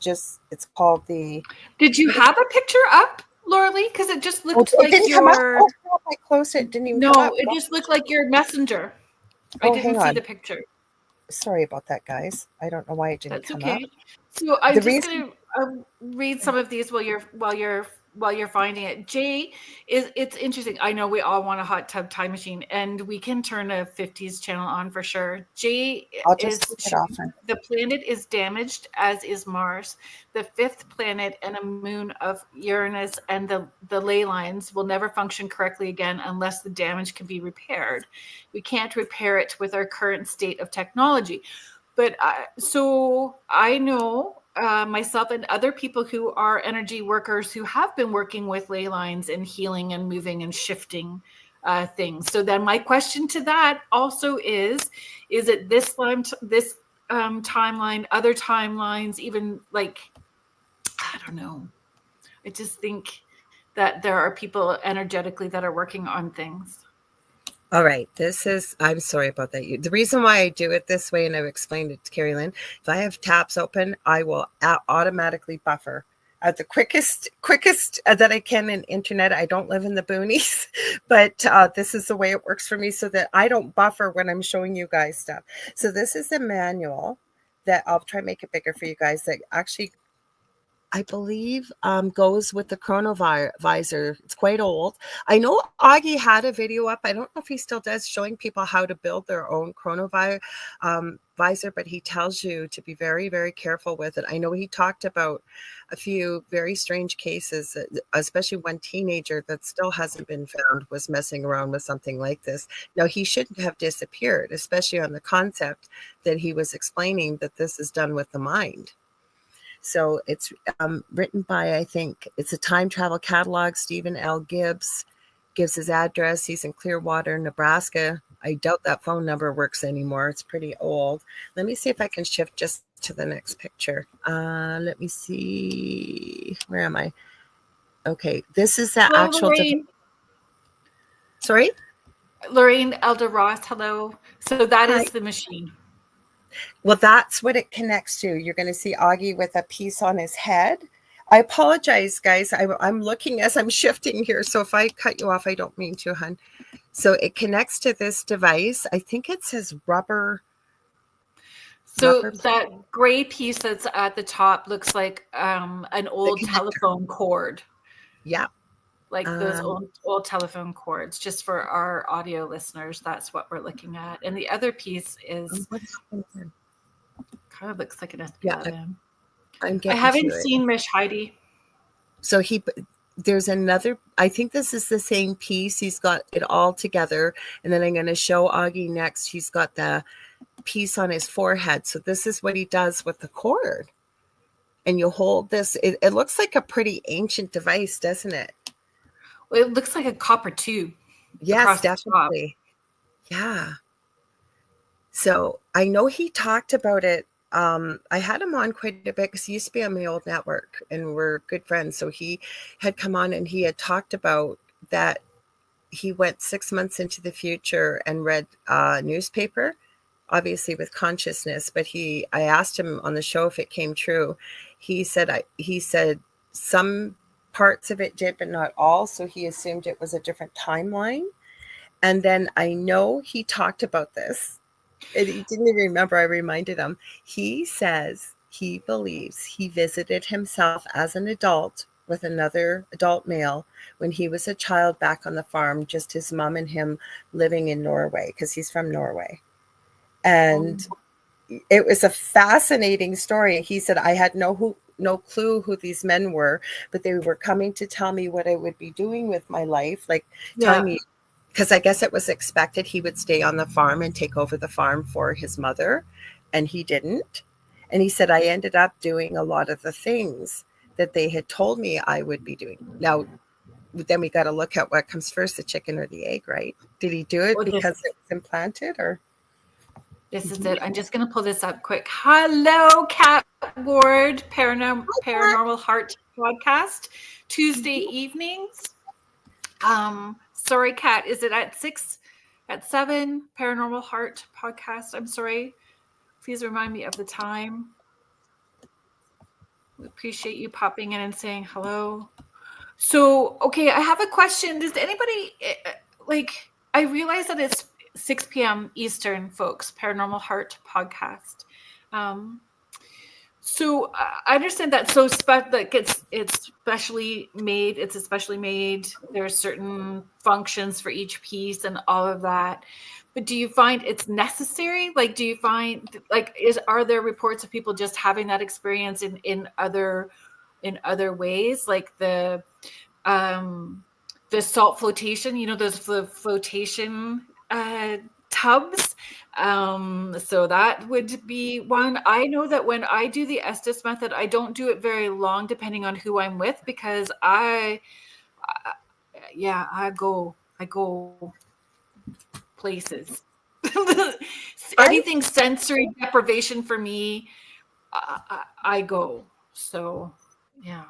called the... Did you have a picture up, Lorilei? Because it just looked like didn't your... come up. I close it. Didn't even No, come up. it just looked like your messenger. I didn't see the picture. Sorry about that, guys. I don't know why it didn't come up. So I'm just going to read some of these while you're finding it. Jay, it's interesting. I know we all want a hot tub time machine, and we can turn a 50s channel on for sure. Jay, the planet is damaged, as is Mars. The 5th planet and a moon of Uranus, and the ley lines will never function correctly again unless the damage can be repaired. We can't repair it with our current state of technology. But so I know myself and other people who are energy workers who have been working with ley lines and healing and moving and shifting things. So then my question to that also is it this timeline, other timelines, even like, I don't know. I just think that there are people energetically that are working on things. All right. I'm sorry about that. The reason why I do it this way, and I've explained it to Kerrilynn, if I have tabs open, I will automatically buffer at the quickest that I can in internet. I don't live in the boonies, but this is the way it works for me so that I don't buffer when I'm showing you guys stuff. So this is the manual that I'll try to make it bigger for you guys that actually I believe goes with the chronovisor. It's quite old. I know Augie had a video up. I don't know if he still does, showing people how to build their own chronovisor, visor, but he tells you to be very, very careful with it. I know he talked about a few very strange cases, especially one teenager that still hasn't been found was messing around with something like this. Now, he shouldn't have disappeared, especially on the concept that he was explaining that this is done with the mind. So it's written by, I think, it's a time travel catalog. Stephen L. Gibbs gives his address. He's in Clearwater, Nebraska. I doubt that phone number works anymore. It's pretty old. Let me see if I can shift just to the next picture. Let me see. Where am I? Okay, this is the Hello, actual. Lorraine. Sorry? Lorraine Elder Ross, hello. So that Hi. is the machine. Well, that's what it connects to. You're going to see Augie with a piece on his head. I apologize, guys. I'm looking as I'm shifting here. So if I cut you off, I don't mean to, hun. So it connects to this device. I think it says rubber. So that gray piece that's at the top looks like an old telephone cord. Yeah. Like those old telephone cords, just for our audio listeners. That's what we're looking at. And the other piece is kind of looks like an SPLM. I haven't seen Mish Heidi. So there's another, I think this is the same piece. He's got it all together. And then I'm going to show Augie next. He's got the piece on his forehead. So this is what he does with the cord. And you hold this. It looks like a pretty ancient device, doesn't it? Well, it looks like a copper tube. Yes, definitely. Yeah. So I know he talked about it. I had him on quite a bit because he used to be on my old network and we're good friends. So he had come on and he had talked about that he went 6 months into the future and read a newspaper, obviously with consciousness. But I asked him on the show if it came true. He said some parts of it did, but not all. So he assumed it was a different timeline. And then I know he talked about this. And he didn't even remember. I reminded him. He says he believes he visited himself as an adult with another adult male when he was a child back on the farm, just his mom and him living in Norway, because he's from Norway. And it was a fascinating story. He said, I had no clue who these men were, but they were coming to tell me what I would be doing with my life, like telling me, because I guess it was expected he would stay on the farm and take over the farm for his mother, and he didn't. And he said, I ended up doing a lot of the things that they had told me I would be doing. Now, then we got to look at what comes first, the chicken or the egg, right? Did he do it because it was implanted, or? This is it. I'm just going to pull this up quick. Hello, Kat Ward, Paranormal Heart podcast, Tuesday evenings. Sorry, Kat, is it at 6, at 7, Paranormal Heart podcast? I'm sorry. Please remind me of the time. We appreciate you popping in and saying hello. So, okay, I have a question. Does anybody, I realize that it's 6 p.m. Eastern, folks, Paranormal Heart podcast. So I understand that. So it's specially made. It's especially made. There's certain functions for each piece and all of that. But do you find it's necessary? Like, do you find are there reports of people just having that experience in other ways, like the salt flotation? Those flotation tubs. So that would be one. I know that when I do the Estes method, I don't do it very long, depending on who I'm with, because I go places. Anything sensory deprivation for me, I go. So yeah.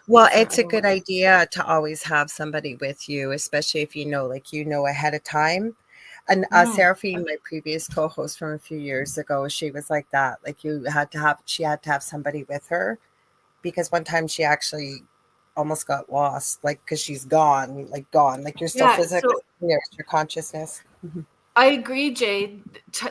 Well, it's a good idea to always have somebody with you, especially if you know ahead of time. And Seraphine, my previous co-host from a few years ago, she was like that. Like she had to have somebody with her, because one time she actually almost got lost, like because she's gone, like you're still physically there, your consciousness. I agree, Jay.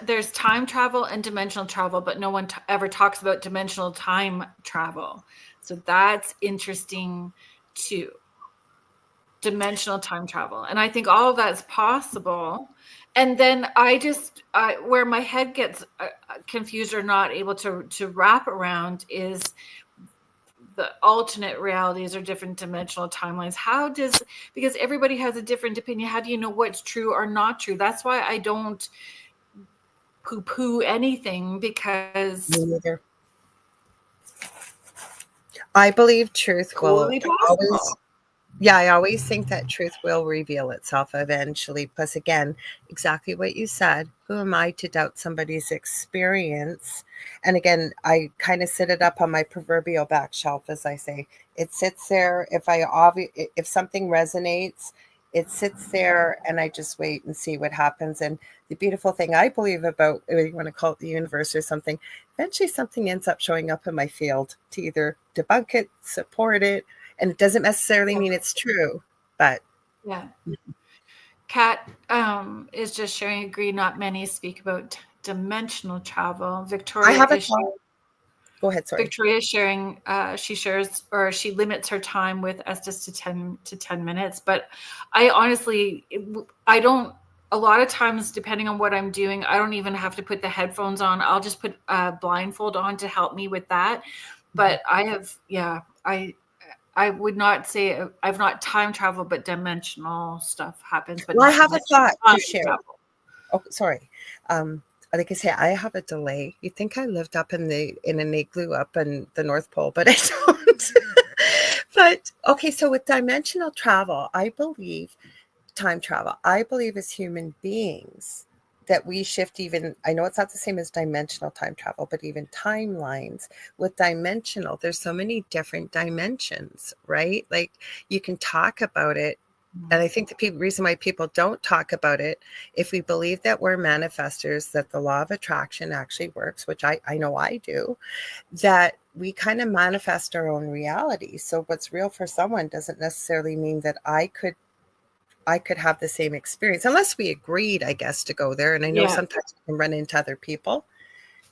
There's time travel and dimensional travel, but no one ever talks about dimensional time travel. So that's interesting too. Dimensional time travel. And I think all of that's possible. And then where my head gets confused or not able to wrap around is the alternate realities or different dimensional timelines. Because everybody has a different opinion, how do you know what's true or not true? That's why I don't poo-poo anything, because Me neither. I believe truth totally will possible. always. Yeah, I always think that truth will reveal itself eventually. Plus, again, exactly what you said. Who am I to doubt somebody's experience? And again, I kind of sit it up on my proverbial back shelf, as I say. It sits there. If something resonates, it sits there, and I just wait and see what happens. And the beautiful thing I believe about, whether you want to call it the universe or something, eventually something ends up showing up in my field to either debunk it, support it. And it doesn't necessarily mean it's true, but yeah. Kat is just sharing, agree, not many speak about dimensional travel. Victoria I have a is thought. Go ahead, sorry. Victoria is sharing, she shares, or she limits her time with Estes to 10 minutes. But I honestly, I don't, a lot of times, depending on what I'm doing, I don't even have to put the headphones on. I'll just put a blindfold on to help me with that. But I would not say I've not time traveled, but dimensional stuff happens. But Well, I not have a thought to share. travel. Oh, sorry. Like I say, I have a delay. You think I lived up in an igloo up in the North Pole, but I don't. But okay, so with dimensional travel, I believe time travel. I believe as human beings that we shift even, I know it's not the same as dimensional time travel, but even timelines. With dimensional, there's so many different dimensions, right? Like you can talk about it. And I think the reason why people don't talk about it, if we believe that we're manifestors, that the law of attraction actually works, which I know I do, that we kind of manifest our own reality. So what's real for someone doesn't necessarily mean that I could have the same experience, unless we agreed, I guess, to go there. And I know sometimes we can run into other people.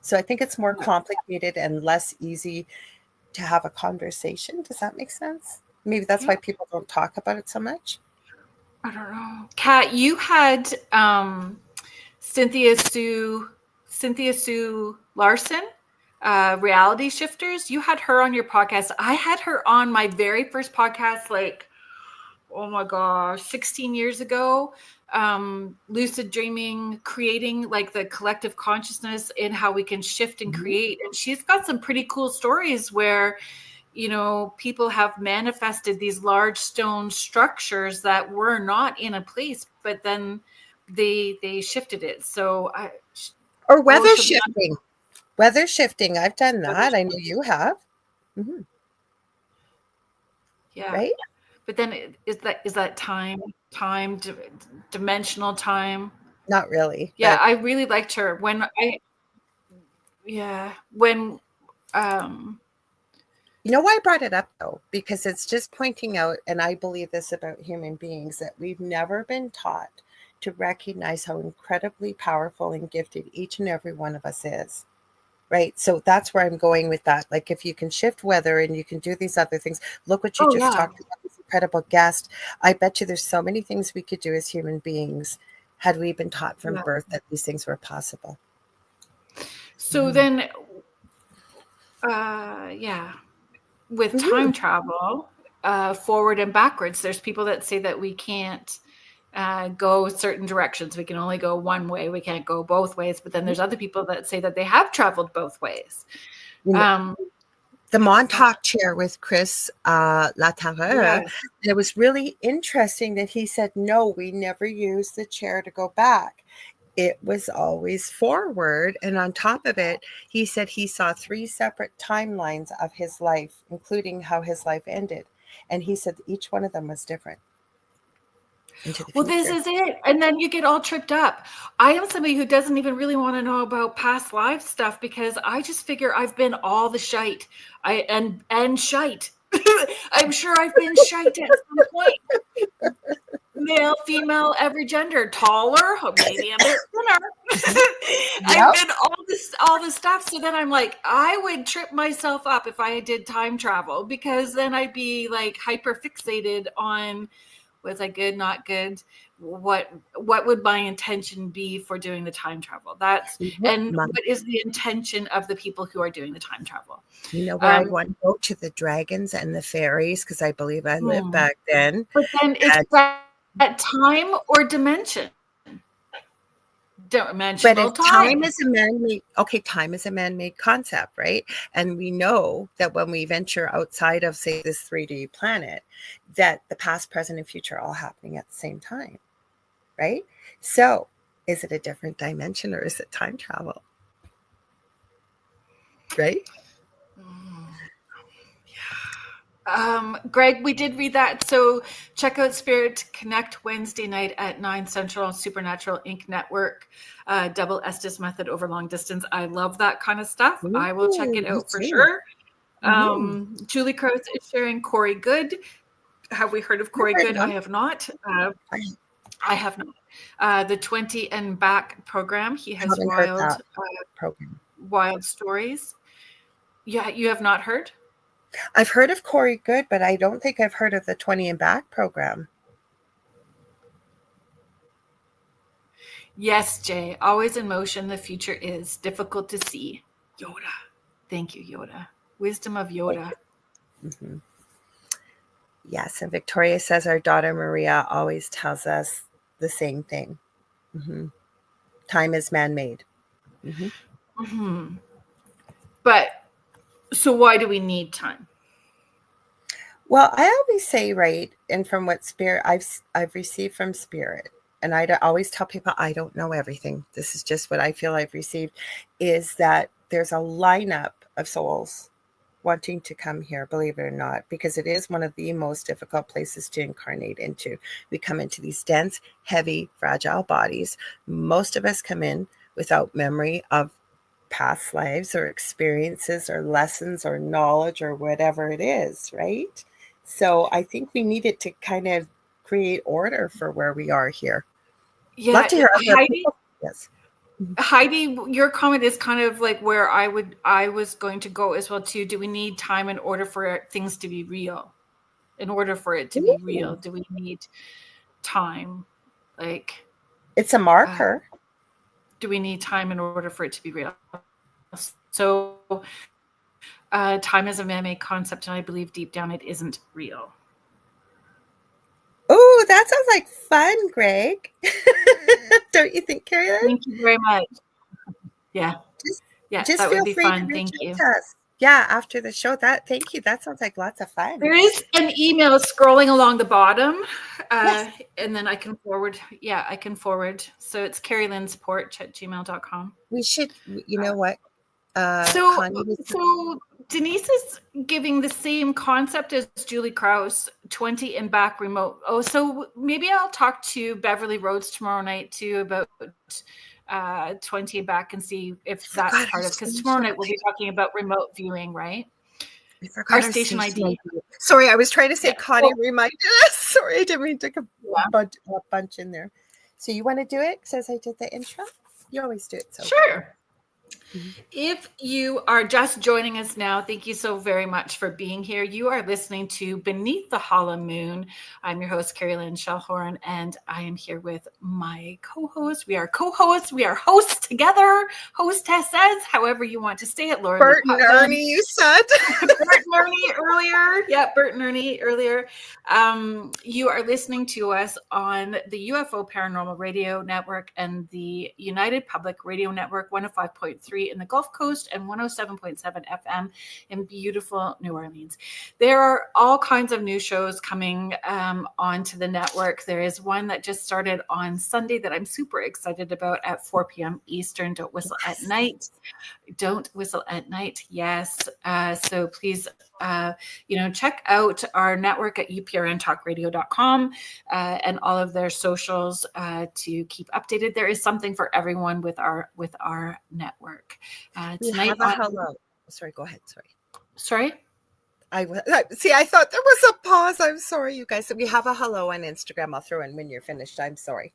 So I think it's more complicated and less easy to have a conversation. Does that make sense? Maybe that's why people don't talk about it so much. I don't know. Kat, you had Cynthia Sue Larson, Reality Shifters. You had her on your podcast. I had her on my very first podcast, like, oh my gosh, 16 years ago. Lucid dreaming, creating like the collective consciousness and how we can shift and create. And she's got some pretty cool stories where, you know, people have manifested these large stone structures that were not in a place, but then they shifted it. So or weather shifting. Weather shifting. I've done that. I know you have. Mm-hmm. Yeah. Right. But then is that time, dimensional time? Not really. Yeah, I really liked her when you know why I brought it up though? Because it's just pointing out, and I believe this about human beings, that we've never been taught to recognize how incredibly powerful and gifted each and every one of us is. Right. So that's where I'm going with that. Like if you can shift weather and you can do these other things, look what you just talked about, this incredible guest. I bet you there's so many things we could do as human beings had we been taught from birth that these things were possible. So then, with time travel, forward and backwards, there's people that say that we can't go certain directions. We can only go one way. We can't go both ways. But then there's other people that say that they have traveled both ways. The Montauk chair with Chris Laterreur, it was really interesting that he said, no, we never used the chair to go back. It was always forward. And on top of it, he said he saw 3 separate timelines of his life, including how his life ended. And he said each one of them was different. Well, this is it. And then you get all tripped up. I am somebody who doesn't even really want to know about past life stuff because I just figure I've been all the shite. And shite. I'm sure I've been shite at some point. male, female, every gender, taller, maybe a bit thinner. I've Yep. been all this stuff. So then I'm like, I would trip myself up if I did time travel, because then I'd be like hyper fixated on, was I good, not good? What would my intention be for doing the time travel? That's and what is the intention of the people who are doing the time travel? You know where I'd want to go? To the dragons and the fairies, because I believe I lived back then. But then is that time or dimension? Dimensional But if time is a man-made, time is a man-made concept, right? And we know that when we venture outside of, say, this 3D planet, that the past, present, and future are all happening at the same time, right? So is it a different dimension, or is it time travel? Right? Greg, we did read that. So check out Spirit Connect Wednesday night at 9 Central, Supernatural Inc. Network, double Estes method over long distance. I love that kind of stuff. Ooh, I will check it out for sure. Julie Krause is sharing Corey Good. Have we heard of Corey Good? I have not. I have not. The 20 and Back program. He has wild stories. Yeah, you have not heard? I've heard of Corey Good, but I don't think I've heard of the 20 and Back program. Yes, Jay. Always in motion. The future is difficult to see. Yoda. Thank you, Yoda. Wisdom of Yoda. Mm-hmm. Yes, and Victoria says our daughter Maria always tells us the same thing. Mm-hmm. Time is man-made. Mm-hmm. Mm-hmm. But so why do we need time? Well, I always say, right, and from what Spirit I've received from Spirit, and I always tell people I don't know everything. This is just what I feel I've received, is that there's a lineup of souls wanting to come here, believe it or not, because it is one of the most difficult places to incarnate into. We come into these dense, heavy, fragile bodies. Most of us come in without memory of past lives or experiences or lessons or knowledge or whatever it is, right? So I think we needed to kind of create order for where we are here. Yeah, love to hear Heidi. Yes. Heidi, your comment is kind of like where I was going to go as well too. Do we need time in order for things to be real? In order for it to be real, do we need time? Like, it's a marker. Do we need time in order for it to be real? So time is a man-made concept, and I believe deep down it isn't real. Oh, that sounds like fun, Greg. Don't you think, Kerrilynn? Thank you very much. Yeah. Just that feel would be free fun. to reach Thank you. out to us. Yeah, after the show. Thank you. That sounds like lots of fun. There is an email scrolling along the bottom, yes. and then I can forward. Yeah, I can forward. So it's kerrilynnsporch at gmail.com. We should, you know what? So Denise is giving the same concept as Julie Krause, 20 and Back remote. Oh, so maybe I'll talk to Beverly Rhodes tomorrow night too about 20 and Back and see if that's part of, because tomorrow night we'll be talking about remote viewing, right? Our station ID. Sorry, I was trying to say Connie reminded us. Sorry, I didn't mean to take a bunch in there. So you want to do it since I did the intro? You always do it. So sure. If you are just joining us now, thank you so very much for being here. You are listening to Beneath the Hollow Moon. I'm your host, Kerrilynn Shellhorn, and I am here with my co-host. We are co-hosts. We are hosts together, hostesses, however you want to say it, Laura. Bert and Ernie, you said. Bert and Ernie earlier. Yeah, Bert and Ernie earlier. You are listening to us on the UFO Paranormal Radio Network and the United Public Radio Network, 105.3 in the Gulf Coast and 107.7 FM in beautiful New Orleans. There are all kinds of new shows coming onto the network. There is one that just started on Sunday that I'm super excited about at 4 p.m. Eastern. Don't whistle at night. Don't whistle at night. Yes. So please, check out our network at uprntalkradio.com and all of their socials to keep updated. There is something for everyone with our network. Tonight, hello. Sorry, go ahead. Sorry. See, I thought there was a pause. I'm sorry, you guys. We have a hello on Instagram. I'll throw in when you're finished. I'm sorry.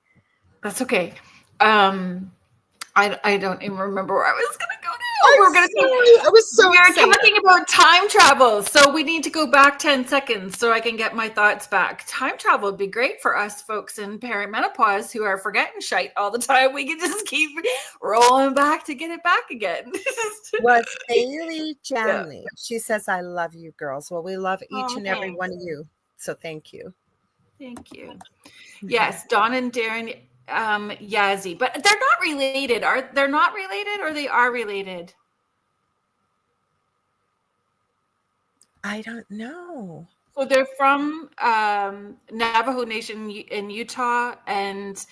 That's okay. I don't even remember where I was going to go now. I was so We're excited. talking about time travel. So we need to go back 10 seconds so I can get my thoughts back. Time travel would be great for us folks in perimenopause who are forgetting shite all the time. We can just keep rolling back to get it back again. Was Bailey Janley. She says, I love you girls. Well, we love each and every one of you. So thank you. Thank you. Yes, Dawn and Darren Yazzie, but they're not related. They're not related, or they are related? I don't know. So they're from Navajo Nation in Utah, and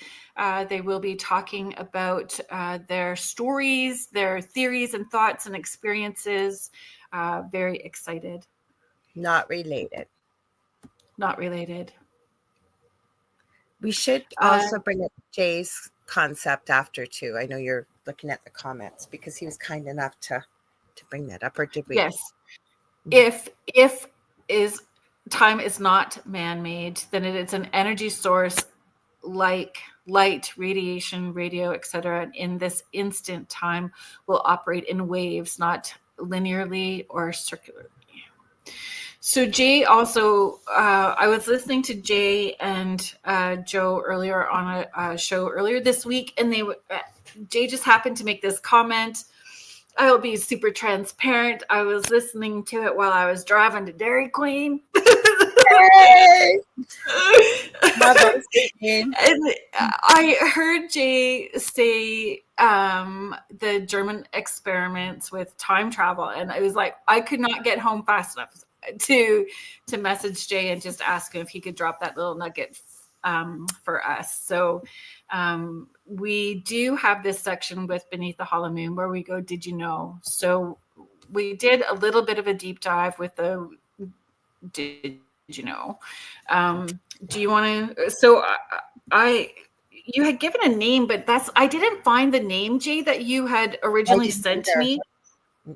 they will be talking about their stories, their theories and thoughts and experiences. Very excited. Not related. Not related. We should also bring up Jay's concept after too. I know you're looking at the comments because he was kind enough to bring that up, or did we? Yes. If time is not man-made, then it is an energy source like light, radiation, radio, etc. And in this instant, time will operate in waves, not linearly or circularly. So Jay also, I was listening to Jay and Joe earlier on a show earlier this week, and Jay just happened to make this comment. I will be super transparent. I was listening to it while I was driving to Dairy Queen. Hey! And I heard Jay say the German experiments with time travel, and I was like, I could not get home fast enough to message Jay and just ask him if he could drop that little nugget for us. So we do have this section with Beneath the Hollow Moon where we go, did you know? So we did a little bit of a deep dive with the did you know? Do you want to? So you had given a name, but I didn't find the name, Jay, that you had originally sent to me.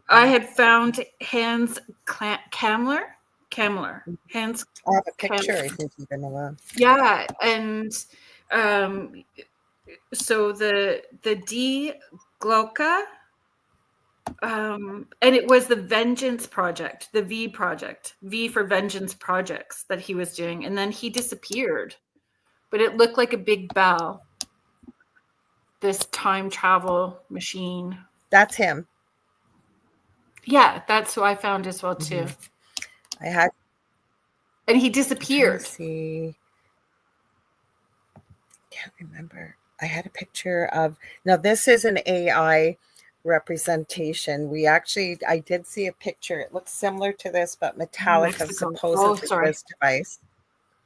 I had found Hans Kamler. Hans. I have a picture. I think even alone. Yeah, and so the D Gloka, and it was the Vengeance Project, the V Project, V for Vengeance Projects that he was doing, and then he disappeared, but it looked like a big bell. This time travel machine. That's him. Yeah, that's who I found as well too. And he disappeared. See, can't remember. I had a picture of. Now this is an AI representation. I did see a picture. It looks similar to this, but metallic of supposedly this device.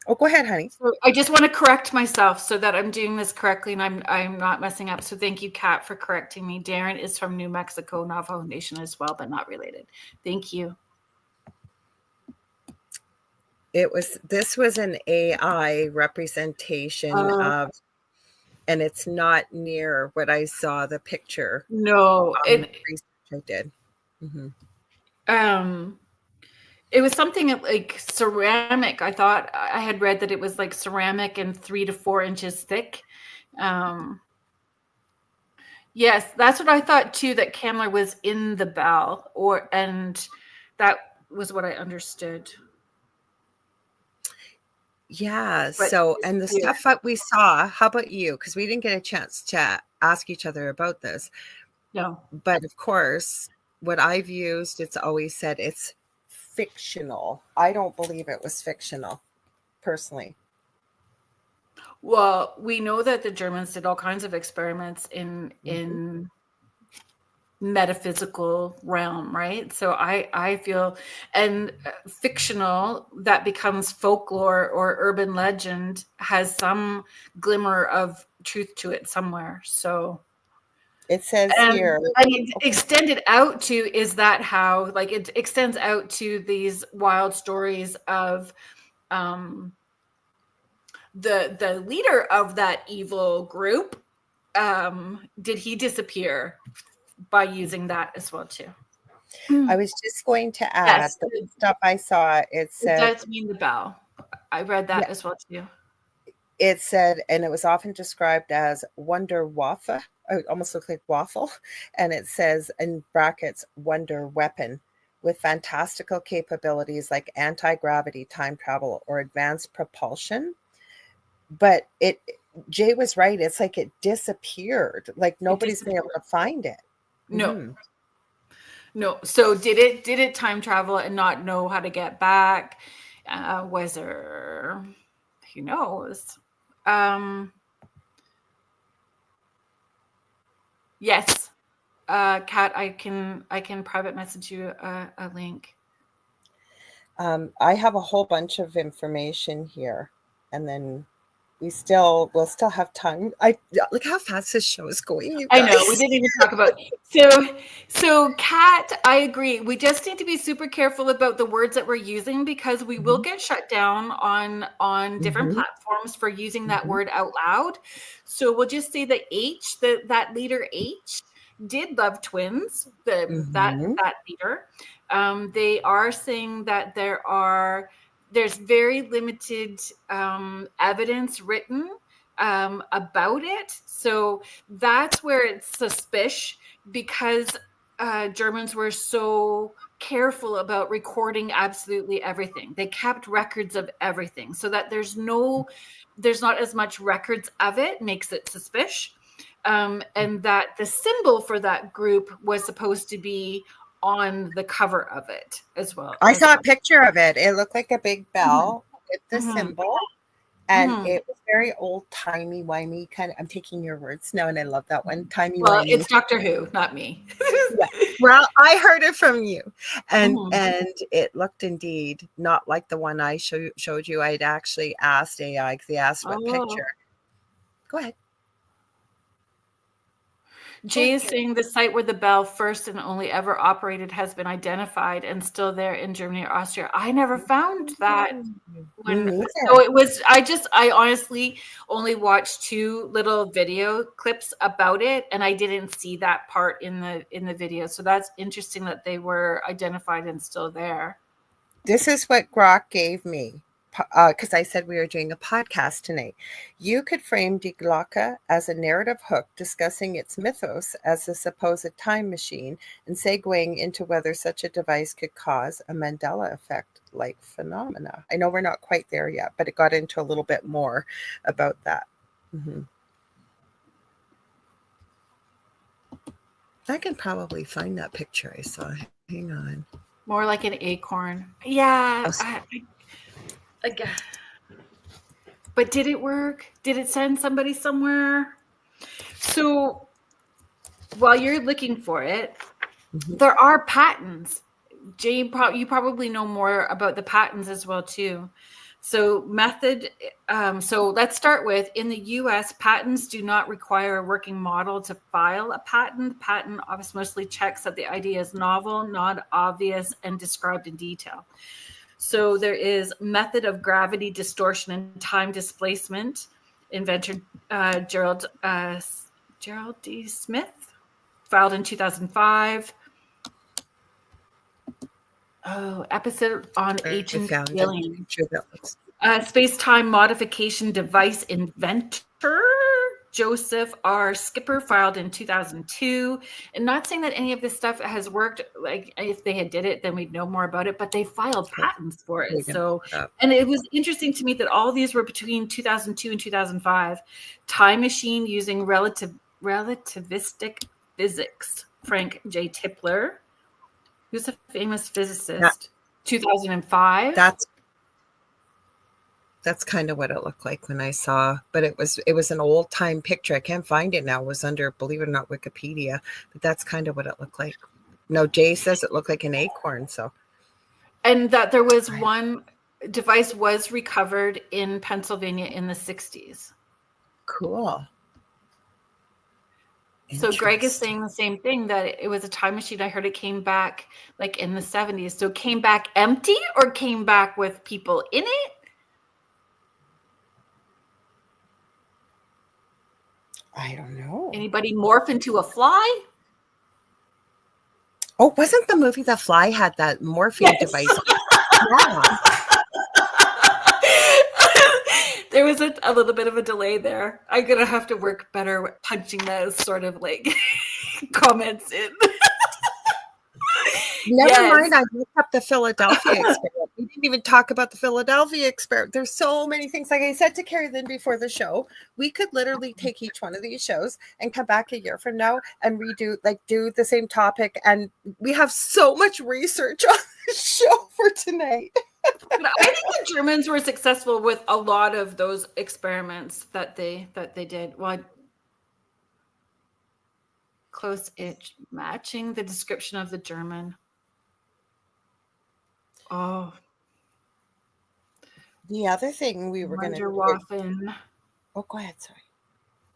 Oh, go ahead, honey. So I just want to correct myself so that I'm doing this correctly and I'm not messing up. So thank you, Kat, for correcting me. Darren is from New Mexico, Navajo Nation as well, but not related. Thank you. This was an AI representation of, and it's not near what I saw the picture. No, research I did. Mm-hmm. It was something like ceramic. I thought I had read that it was like ceramic and 3 to 4 inches thick. Yes, that's what I thought too, that Kamler was in the bell, and that was what I understood. Yeah. So, and the stuff that we saw, how about you? Because we didn't get a chance to ask each other about this. No. But of course, what I've used, it's always said it's fictional. I don't believe it was fictional, personally. Well, we know that the Germans did all kinds of experiments in metaphysical realm, right? So I feel, and fictional that becomes folklore or urban legend has some glimmer of truth to it somewhere. So it says here, and it extended out to, is that how, like, it extends out to these wild stories of the leader of that evil group, did he disappear by using that as well too? I was just going to add Yes, the stuff I saw. It it said, does mean the bell. I read that yeah, as well too. it said, and it was often described as Wonder Waffle. It almost looked like waffle. And it says in brackets, Wonder Weapon, with fantastical capabilities like anti-gravity, time travel, or advanced propulsion. But Jay was right. It's like it disappeared. Like nobody's been able to find it. No. Mm-hmm. No. So did it time travel and not know how to get back? Was there, who knows? Yes. Kat, I can private message you a link. I have a whole bunch of information here, and then we'll still have time. I look how fast this show is going, you I guys. know we didn't even talk about so Kat, I agree. We just need to be super careful about the words that we're using because we will get shut down on different platforms for using that word out loud. So we'll just say the H, that leader H did love twins, that leader. They are saying that there's very limited evidence written about it. So that's where it's suspicious because Germans were so careful about recording absolutely everything. They kept records of everything so that there's not as much records of it, makes it suspicious. And that the symbol for that group was supposed to be on the cover of it as well. I saw a picture of it. It looked like a big bell with the symbol. And it was very old timey wimey kind of. I'm taking your words now, and I love that one. Timey Well, wimey. it's Doctor Who, not me. Yeah. Well, I heard it from you, and it looked indeed not like the one I showed you. I'd actually asked AI because they asked what picture. Go ahead. Jay is saying the site where the bell first and only ever operated has been identified and still there in Germany or Austria. I never found that. So it was, I honestly only watched 2 little video clips about it, and I didn't see that part in the video. So that's interesting that they were identified and still there. This is what Grok gave me. Because I said we were doing a podcast tonight. You could frame Die Glocke as a narrative hook discussing its mythos as a supposed time machine and segueing into whether such a device could cause a Mandela effect-like phenomena. I know we're not quite there yet, but it got into a little bit more about that. I can probably find that picture I saw. Hang on. More like an acorn. Yeah. But did it work? Did it send somebody somewhere? So while you're looking for it, there are patents. Jay, you probably know more about the patents as well too. So so let's start with, in the US, patents do not require a working model to file a patent. Patent office mostly checks that the idea is novel, not obvious, and described in detail. So there is method of gravity distortion and time displacement. Inventor Gerald D. Smith, filed in 2005. Episode on ancient aliens. Space-time modification device inventor Joseph R. Skipper, filed in 2002. And not saying that any of this stuff has worked. Like, if they had did it, then we'd know more about it. But they filed patents for it. So, and it was interesting to me that all these were between 2002 and 2005. Time machine using relativistic physics. Frank J. Tipler, who's a famous physicist. 2005. That's kind of what it looked like when I saw, but it was an old time picture. I can't find it now. It was under, believe it or not, Wikipedia, but that's kind of what it looked like. No, Jay says it looked like an acorn. So, and that there was one device was recovered in Pennsylvania in the 60s. Cool. So Greg is saying the same thing, that it was a time machine. I heard it came back like in the 70s. So came back empty or came back with people in it? I don't know. Anybody morph into a fly? Oh, wasn't the movie The Fly had that morphine Yes. device? Yeah. There was a little bit of a delay there. I'm going to have to work better with punching those sort of like comments in. Never Yes. mind, I looked up the Philadelphia experiment. We didn't even talk about the Philadelphia experiment. There's so many things. Like I said to Kerrilynn before the show, we could literally take each one of these shows and come back a year from now and do the same topic. And we have so much research on the show for tonight. But I think the Germans were successful with a lot of those experiments that they did. Well, close it matching the description of the German. Oh, The other thing we were going to do. Wunderwaffen. Oh, go ahead. Sorry.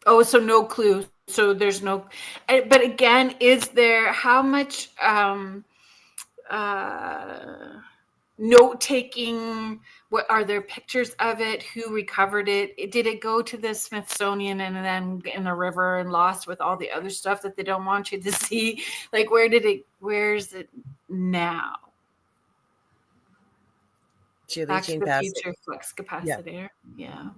Oh, so no clue. So there's no, but again, is there how much note taking? What are there pictures of it? Who recovered it? Did it go to the Smithsonian and then in a river and lost with all the other stuff that they don't want you to see? Like, where's it now? Julie Back to Jean the Bassett. Future flux capacitor. Yeah.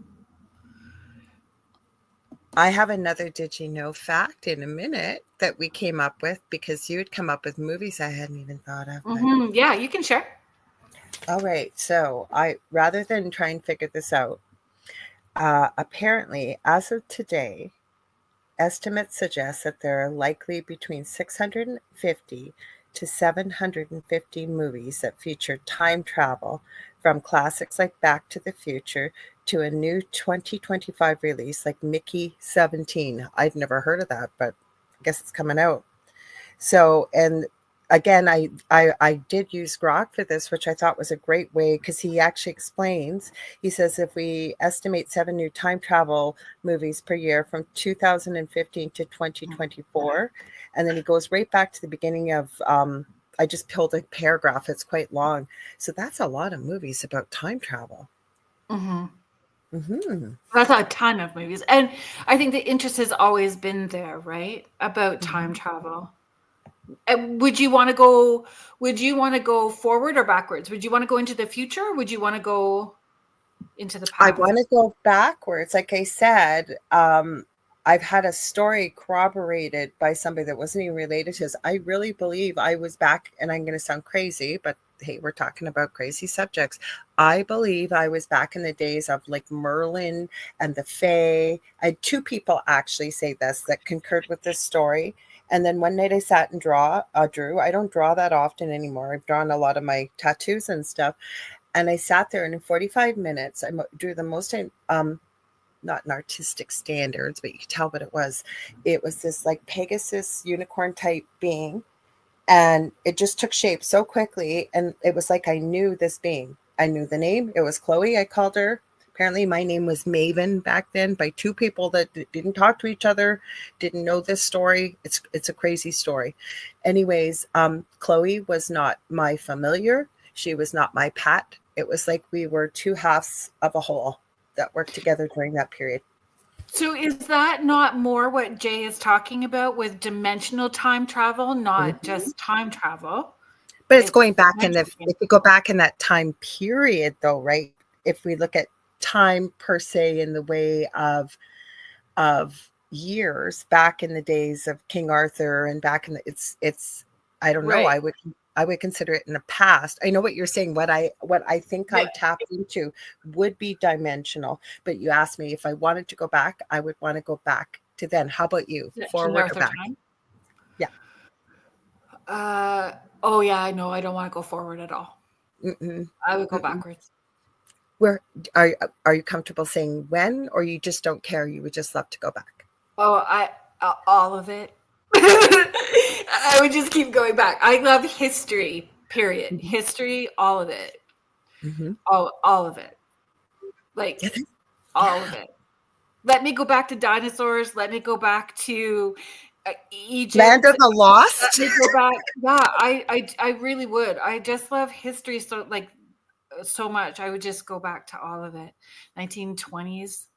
I have another Did You Know fact in a minute that we came up with because you had come up with movies I hadn't even thought of. Mm-hmm. Yeah, you can share. All right. So rather than try and figure this out, apparently, as of today, estimates suggest that there are likely between 650 to 750 movies that feature time travel, from classics like Back to the Future to a new 2025 release like Mickey 17. I'd never heard of that, but I guess it's coming out. So, and again, I did use Grok for this, which I thought was a great way, because he actually explains. He says if we estimate 7 new time travel movies per year from 2015 to 2024, and then he goes right back to the beginning of, I just pulled a paragraph. It's quite long. So that's a lot of movies about time travel. Mm-hmm. Mm-hmm. That's a ton of movies. And I think the interest has always been there, right? About time travel. Would you want to go forward or backwards? Would you want to go into the future? Or would you want to go into the I past? want to go backwards. Like I said, I've had a story corroborated by somebody that wasn't even related to us. I really believe I was back, and I'm going to sound crazy, but hey, we're talking about crazy subjects. I believe I was back in the days of like Merlin and the Fae. I had 2 people actually say this that concurred with this story. And then one night I sat and drew. I don't draw that often anymore. I've drawn a lot of my tattoos and stuff. And I sat there, and in 45 minutes, I drew the most, not in artistic standards, but you could tell what it was. It was this like Pegasus unicorn type being. And it just took shape so quickly. And it was like I knew this being. I knew the name. It was Chloe. I called her. Apparently my name was Maven back then, by 2 people that didn't talk to each other, didn't know this story. It's a crazy story. Anyways, Chloe was not my familiar. She was not my pet. It was like we were 2 halves of a whole that worked together during that period. So is that not more what Jay is talking about with dimensional time travel, not just time travel? But it's going back if we go back in that time period though, right? If we look at time per se in the way of years back in the days of King Arthur and back in the, it's I don't know, Right. I would consider it in the past. I know what you're saying. What I think I tapped into would be dimensional. But you asked me if I wanted to go back, I would want to go back to then. How about you? Forward or back? Time? Yeah. Oh yeah, no, I don't want to go forward at all. I would go backwards. Where are you comfortable saying when, or you just don't care? You would just love to go back? Oh, all of it. I would just keep going back. I love history, period. History, all of it. All of it. Like all of it. Let me go back to dinosaurs. Let me go back to Egypt. Land of the Lost. Let me go back. Yeah, I really would. I just love history so much. I would just go back to all of it. 1920s.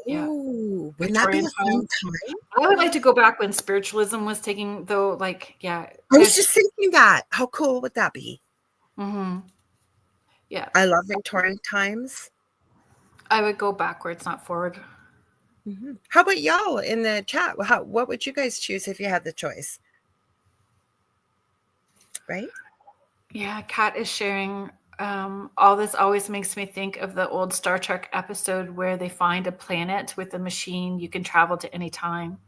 Yeah. Ooh, wouldn't that be a Victorian fun times. time? I would like to go back when spiritualism was taking, though, like, yeah. I was just thinking that. How cool would that be? Yeah. I love Victorian times. I would go backwards, not forward. How about y'all in the chat? What would you guys choose if you had the choice? Right? Yeah, Kat is sharing. All this always makes me think of the old Star Trek episode where they find a planet with a machine you can travel to any time.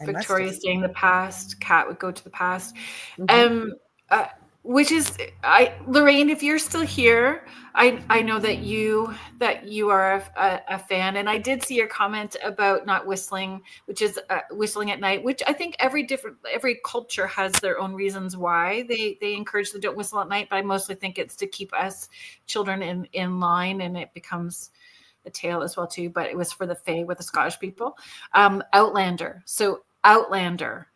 Victoria's saying the past. Kat would go to the past. Which is, Lorraine, if you're still here, I know that you are a fan, and I did see your comment about not whistling, which is whistling at night, which I think every culture has their own reasons why they encourage the don't whistle at night, but I mostly think it's to keep us children in line, and it becomes a tale as well too, but it was for the Fae with the Scottish people. Outlander. So Outlander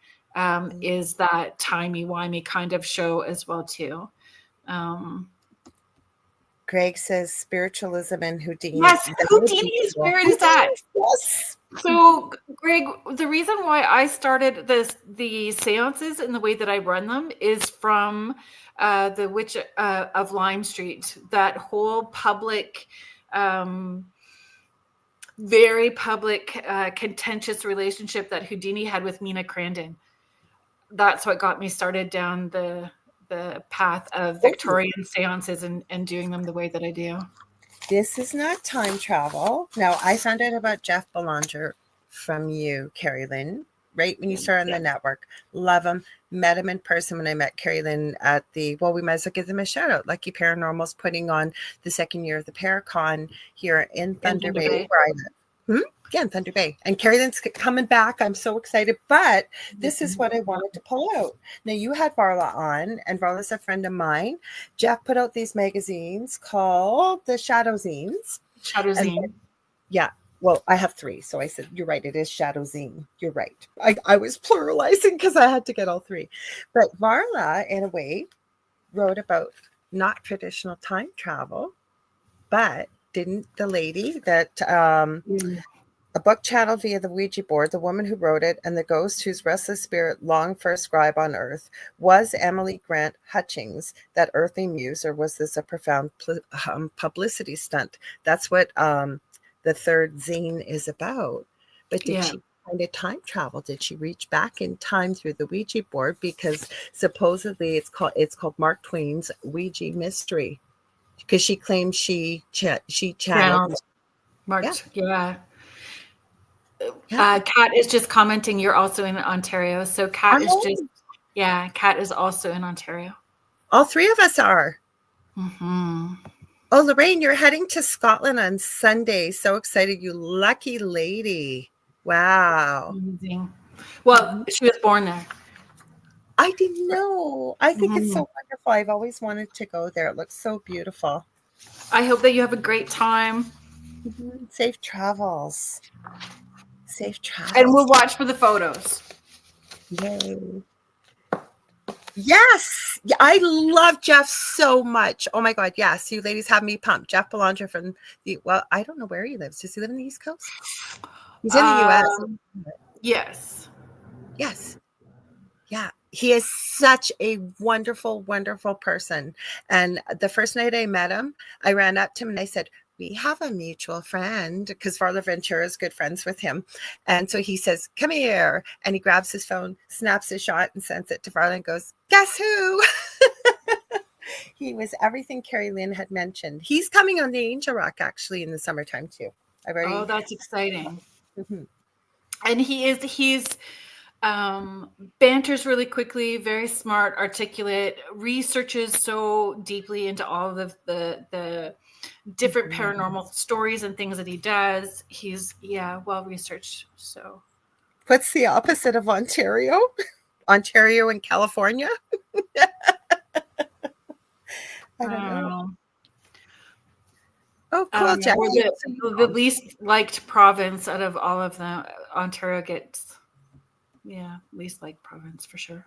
is that timey-wimey kind of show as well too. Greg says spiritualism and Houdini. Yes, Houdini is where it is at. Yes. So, Greg, the reason why I started the seances and the way that I run them is from the Witch of Lime Street. That whole public, very public, contentious relationship that Houdini had with Mina Crandon. That's what got me started down the path of Victorian seances and doing them the way that I do. This is not time travel. Now, I found out about Jeff Belanger from you, Kerrilynn, right when you started on the network. Love him. Met him in person when I met Kerrilynn at we might as well give them a shout out. Lucky Paranormal's putting on the second year of the Paracon here in Thunder Bay, where I live. Yeah, in Thunder Bay. And Kerrilynn's coming back. I'm so excited. But this is what I wanted to pull out. Now, you had Varla on, and Varla's a friend of mine. Jeff put out these magazines called the Shadow Zines. Shadow Zine. Yeah. Well, I have 3. So I said, you're right. It is Shadow Zine. You're right. I was pluralizing because I had to get all 3. But Varla, in a way, wrote about not traditional time travel, but didn't the lady that... a book channeled via the Ouija board, the woman who wrote it, and the ghost whose restless spirit longed for a scribe on earth, was Emily Grant Hutchings, that earthly muse, or was this a profound publicity stunt? That's what the third zine is about. But did she kind of time travel? Did she reach back in time through the Ouija board? Because supposedly it's called Mark Twain's Ouija mystery, because she claims she channeled Mark. Kat is just commenting you're also in Ontario. So Kat is also in Ontario. All 3 of us are. Mm-hmm. Oh, Lorraine, you're heading to Scotland on Sunday. So excited. You lucky lady. Wow. Amazing. Well, she was born there. I didn't know. I think it's so wonderful. I've always wanted to go there. It looks so beautiful. I hope that you have a great time. Safe travels. Safe travels. And we'll watch for the photos. Yay. Yes. I love Jeff so much. Oh my God. Yes. You ladies have me pumped. Jeff Belanger from I don't know where he lives. Does he live in the East Coast? He's in the U.S. Yes. Yes. Yeah. He is such a wonderful, wonderful person. And the first night I met him, I ran up to him and I said, we have a mutual friend, because Varla Ventura is good friends with him. And so he says, come here. And he grabs his phone, snaps his shot and sends it to Varla and goes, guess who? He was everything Kerrilynn had mentioned. He's coming on the Angel Rock actually in the summertime too. Oh, that's exciting. And he's banters really quickly, very smart, articulate, researches so deeply into all of the different paranormal stories and things that he does. He's well researched. So what's the opposite of Ontario? Ontario and California? I don't know. Oh, cool, Jackie. The least liked province out of all of them. Ontario gets least liked province for sure.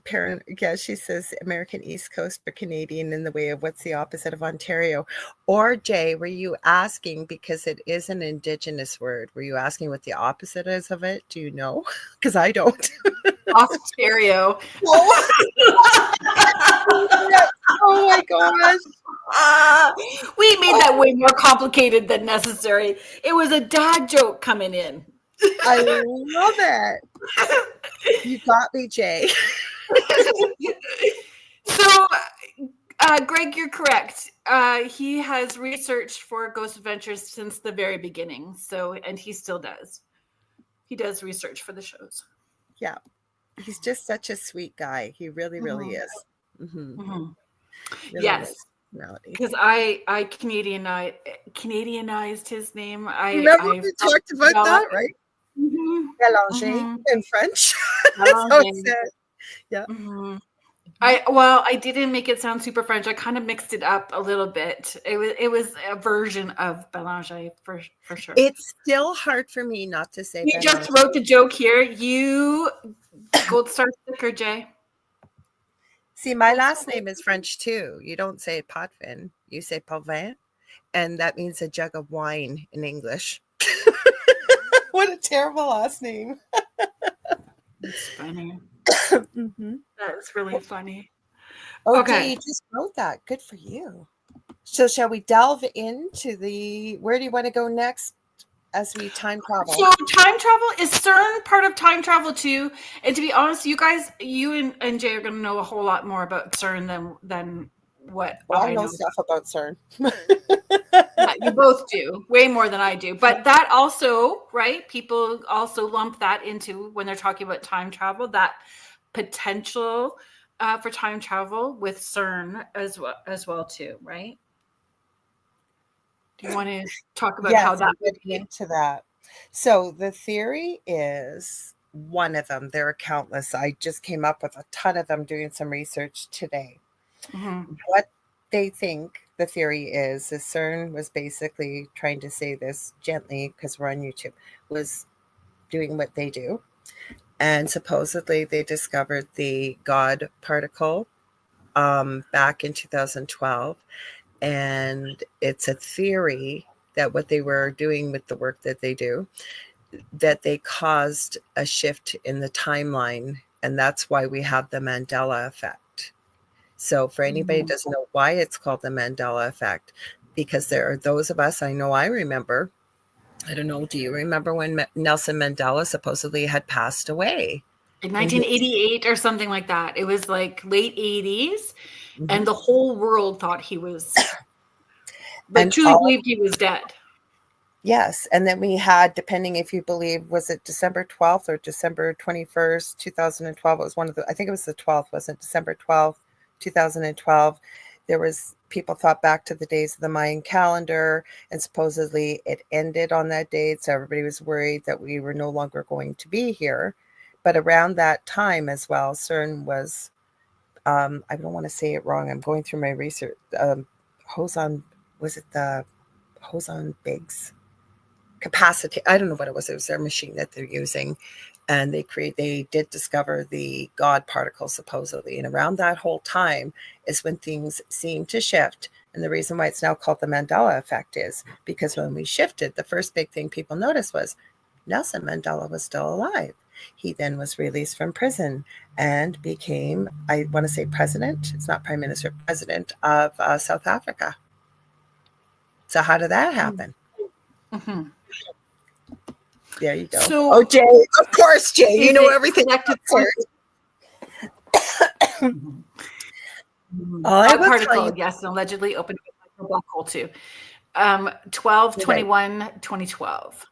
Yeah, she says American East Coast, but Canadian in the way of what's the opposite of Ontario. Or Jay, were you asking, because it is an Indigenous word, were you asking what the opposite is of it? Do you know? Because I don't. Ontario. Oh my gosh. We made that way more complicated than necessary. It was a dad joke coming in. I love it. You got me, Jay. So, Greg, you're correct. He has researched for Ghost Adventures since the very beginning. So, and he still does. He does research for the shows. Yeah. He's just such a sweet guy. He really, really is. Really Yes. Melody. Because I Canadianized his name. Remember we talked about that, right? Mélanger in French. That's how it said. Yeah. I didn't make it sound super French. I kind of mixed it up a little bit. It was a version of Bélanger for sure. It's still hard for me not to say. You just wrote the joke here. You gold star sticker, Jay. See, my last name is French too. You don't say Potvin, you say Potvin, and that means a jug of wine in English. What a terrible last name. That's funny. That's really funny. Oh, Okay. Jay, you just wrote that. Good for you. So shall we delve into where do you want to go next as we time travel? So time travel, is CERN part of time travel too? And to be honest, you guys, you and Jay are going to know a whole lot more about CERN than what I know stuff about CERN. Yeah, you both do, way more than I do. But that also, right? People also lump that into when they're talking about time travel, that potential for time travel with CERN as well too, right? Do you want to talk about how that would be into that? So the theory is one of them. There are countless. I just came up with a ton of them doing some research today. What they think the theory is CERN was basically trying to say this gently, because we're on YouTube, was doing what they do. And supposedly they discovered the God particle back in 2012. And it's a theory that what they were doing with the work that they do, that they caused a shift in the timeline. And that's why we have the Mandela effect. So for anybody who doesn't know why it's called the Mandela effect, because there are those of us, I know I remember, I don't know, do you remember when Nelson Mandela supposedly had passed away? In 1988 or something like that. It was like late 80s, and the whole world thought he was, but truly believed he was dead. Yes. And then we had, depending if you believe, was it December 12th or December 21st, 2012? It was one of the, I think it was the 12th, wasn't it? December 12th, 2012. There was, people thought back to the days of the Mayan calendar, and supposedly it ended on that date. So everybody was worried that we were no longer going to be here. But around that time as well, CERN was, I don't want to say it wrong. I'm going through my research. Hosan, was it the Hosan Biggs capacity? I don't know what it was. It was their machine that they're using. And they did discover the God particle supposedly. And around that whole time is when things seemed to shift. And the reason why it's now called the Mandela effect is because when we shifted, the first big thing people noticed was Nelson Mandela was still alive. He then was released from prison and became, I want to say president, it's not prime minister, president of South Africa. So how did that happen? There you go. So, Jay, of course, Jay, you know everything. Particle, yes, and allegedly opened a black hole too. 12/21/2012.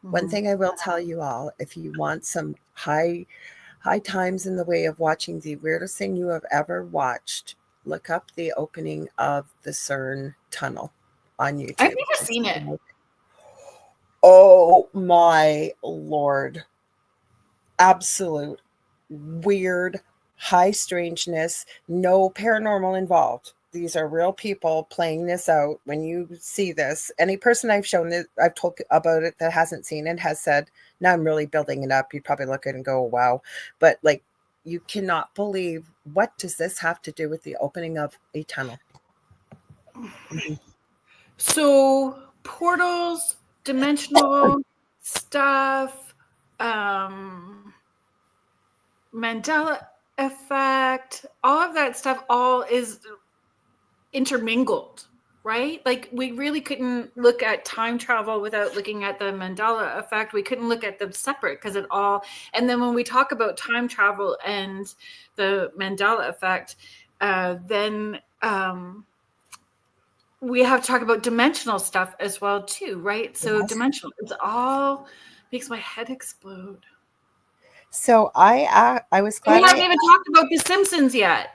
One thing I will tell you all, if you want some high times in the way of watching the weirdest thing you have ever watched, look up the opening of the CERN tunnel on YouTube. I've never seen it. Oh my Lord. Absolute weird, high strangeness, no paranormal involved. These are real people playing this out. When you see this, any person I've shown it, I've told about it that hasn't seen it has said, now I'm really building it up. You'd probably look at it and go, wow. But like, you cannot believe, what does this have to do with the opening of a tunnel? So portals, dimensional stuff, Mandela effect, all of that stuff all is intermingled, right? Like we really couldn't look at time travel without looking at the Mandela effect. We couldn't look at them separate because it all, and then when we talk about time travel and the Mandela effect, then we have to talk about dimensional stuff as well too, right? So Yes. dimensional, it's all makes my head explode. So I was glad. We haven't even talked about The Simpsons yet.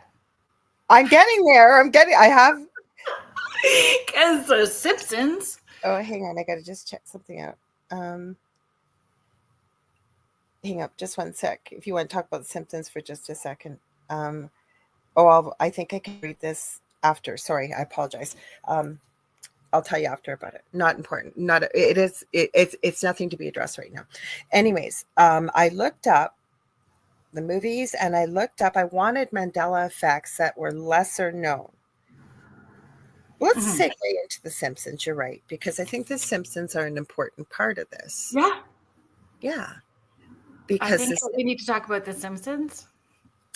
I'm getting there. I have. Because The Simpsons. Oh, hang on. I got to just check something out. Hang up just one sec. If you want to talk about The Simpsons for just a second. I think I can read this after. Sorry, I apologize. I'll tell you after about it. Not important. It's nothing to be addressed right now. Anyways, I looked up the movies and I wanted Mandela effects that were lesser known. Let's segue into The Simpsons. You're right, because I think The Simpsons are an important part of this. Yeah. Because I think we need to talk about The Simpsons.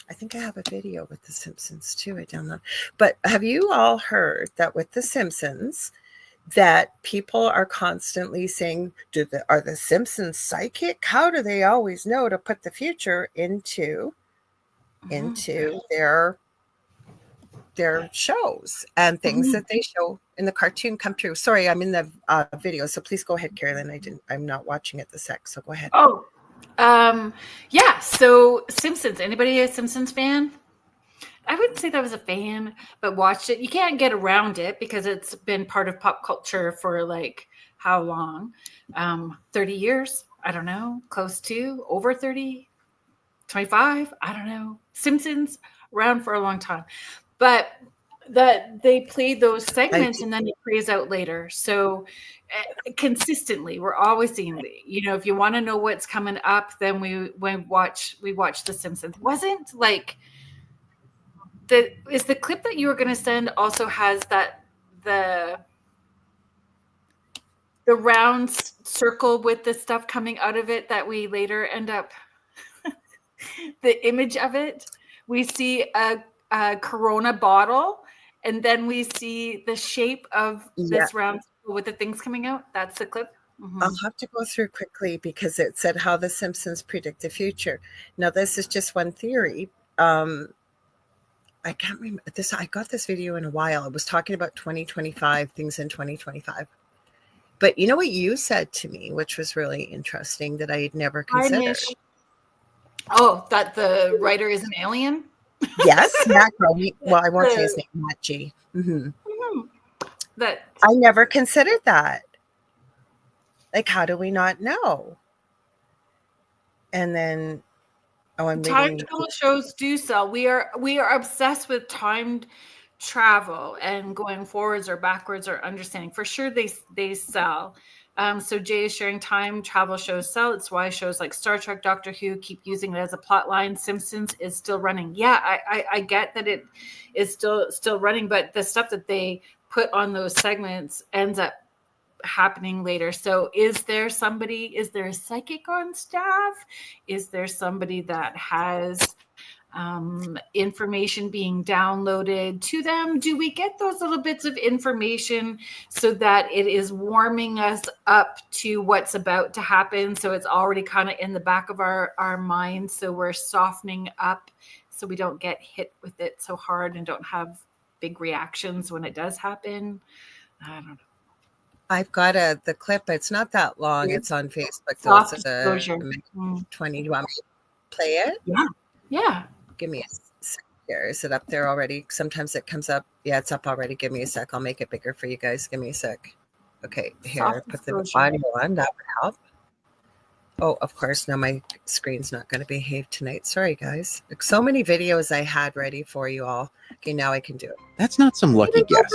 I think I have a video with The Simpsons too. I downloaded. But have you all heard that with The Simpsons, that people are constantly saying, are the Simpsons psychic? How do they always know to put the future into their shows and things that they show in the cartoon come true? Sorry, I'm in the video, so please go ahead, Kerrilynn. I'm not watching it the sec, so go ahead. Yeah. So Simpsons. Anybody a Simpsons fan? I wouldn't say that I was a fan, but watched it. You can't get around it because it's been part of pop culture for like how long? 30 years? I don't know. Close to over 30, 25? I don't know. Simpsons around for a long time. But that they play those segments and then it plays out later. So consistently, we're always seeing, if you want to know what's coming up, then we watch The Simpsons. Wasn't like is the clip that you were going to send also has that the round circle with the stuff coming out of it that we later end up the image of it, we see a Corona bottle and then we see the shape of this round circle with the things coming out. That's the clip. I'll have to go through quickly because it said how the Simpsons predict the future. Now, this is just one theory. I can't remember this. I got this video in a while. I was talking about 2025, things in 2025. But you know what you said to me, which was really interesting that I had never considered. Oh, that the writer is an alien? Yes, macro. Well, I won't say his name, Matt G. That I never considered that. Like, how do we not know? And then, time travel shows do sell. We are obsessed with timed travel and going forwards or backwards or understanding. For sure, they sell. So Jay is sharing time travel shows sell. It's why shows like Star Trek, Doctor Who keep using it as a plot line. Simpsons is still running. Yeah, I get that it is still running, but the stuff that they put on those segments ends up happening later. So is there a psychic on staff? Is there somebody that has information being downloaded to them? Do we get those little bits of information so that it is warming us up to what's about to happen? So it's already kind of in the back of our minds. So we're softening up so we don't get hit with it so hard and don't have big reactions when it does happen. I don't know. I've got the clip. It's not that long. It's on Facebook. Soft Those disclosure. 20. Do you want me to play it? Yeah. Give me a sec here. Is it up there already? Sometimes it comes up. Yeah, it's up already. Give me a sec. I'll make it bigger for you guys. Give me a sec. Okay, here. Put the audio on. That would help. Oh, of course. Now my screen's not going to behave tonight. Sorry, guys. So many videos I had ready for you all. Okay, now I can do it. That's not some lucky guess.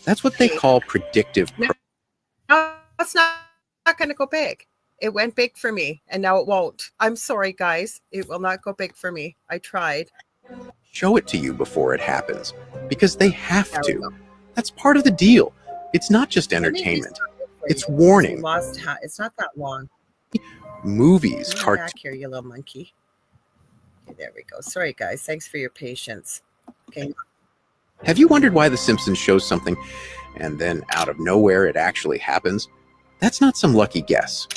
That's what they call predictive. No, it's not going to go big. It went big for me, and now it won't. I'm sorry, guys. It will not go big for me. I tried. Show it to you before it happens because they have There we go. to. That's part of the deal. It's not just Let me entertainment. restart it for It's you because we warning. lost it's not that long. Movies, Come cartoons. back here, you little monkey. Okay, there we go. Sorry, guys. Thanks for your patience. Okay. Have you wondered why The Simpsons shows something and then out of nowhere it actually happens? That's not some lucky guess.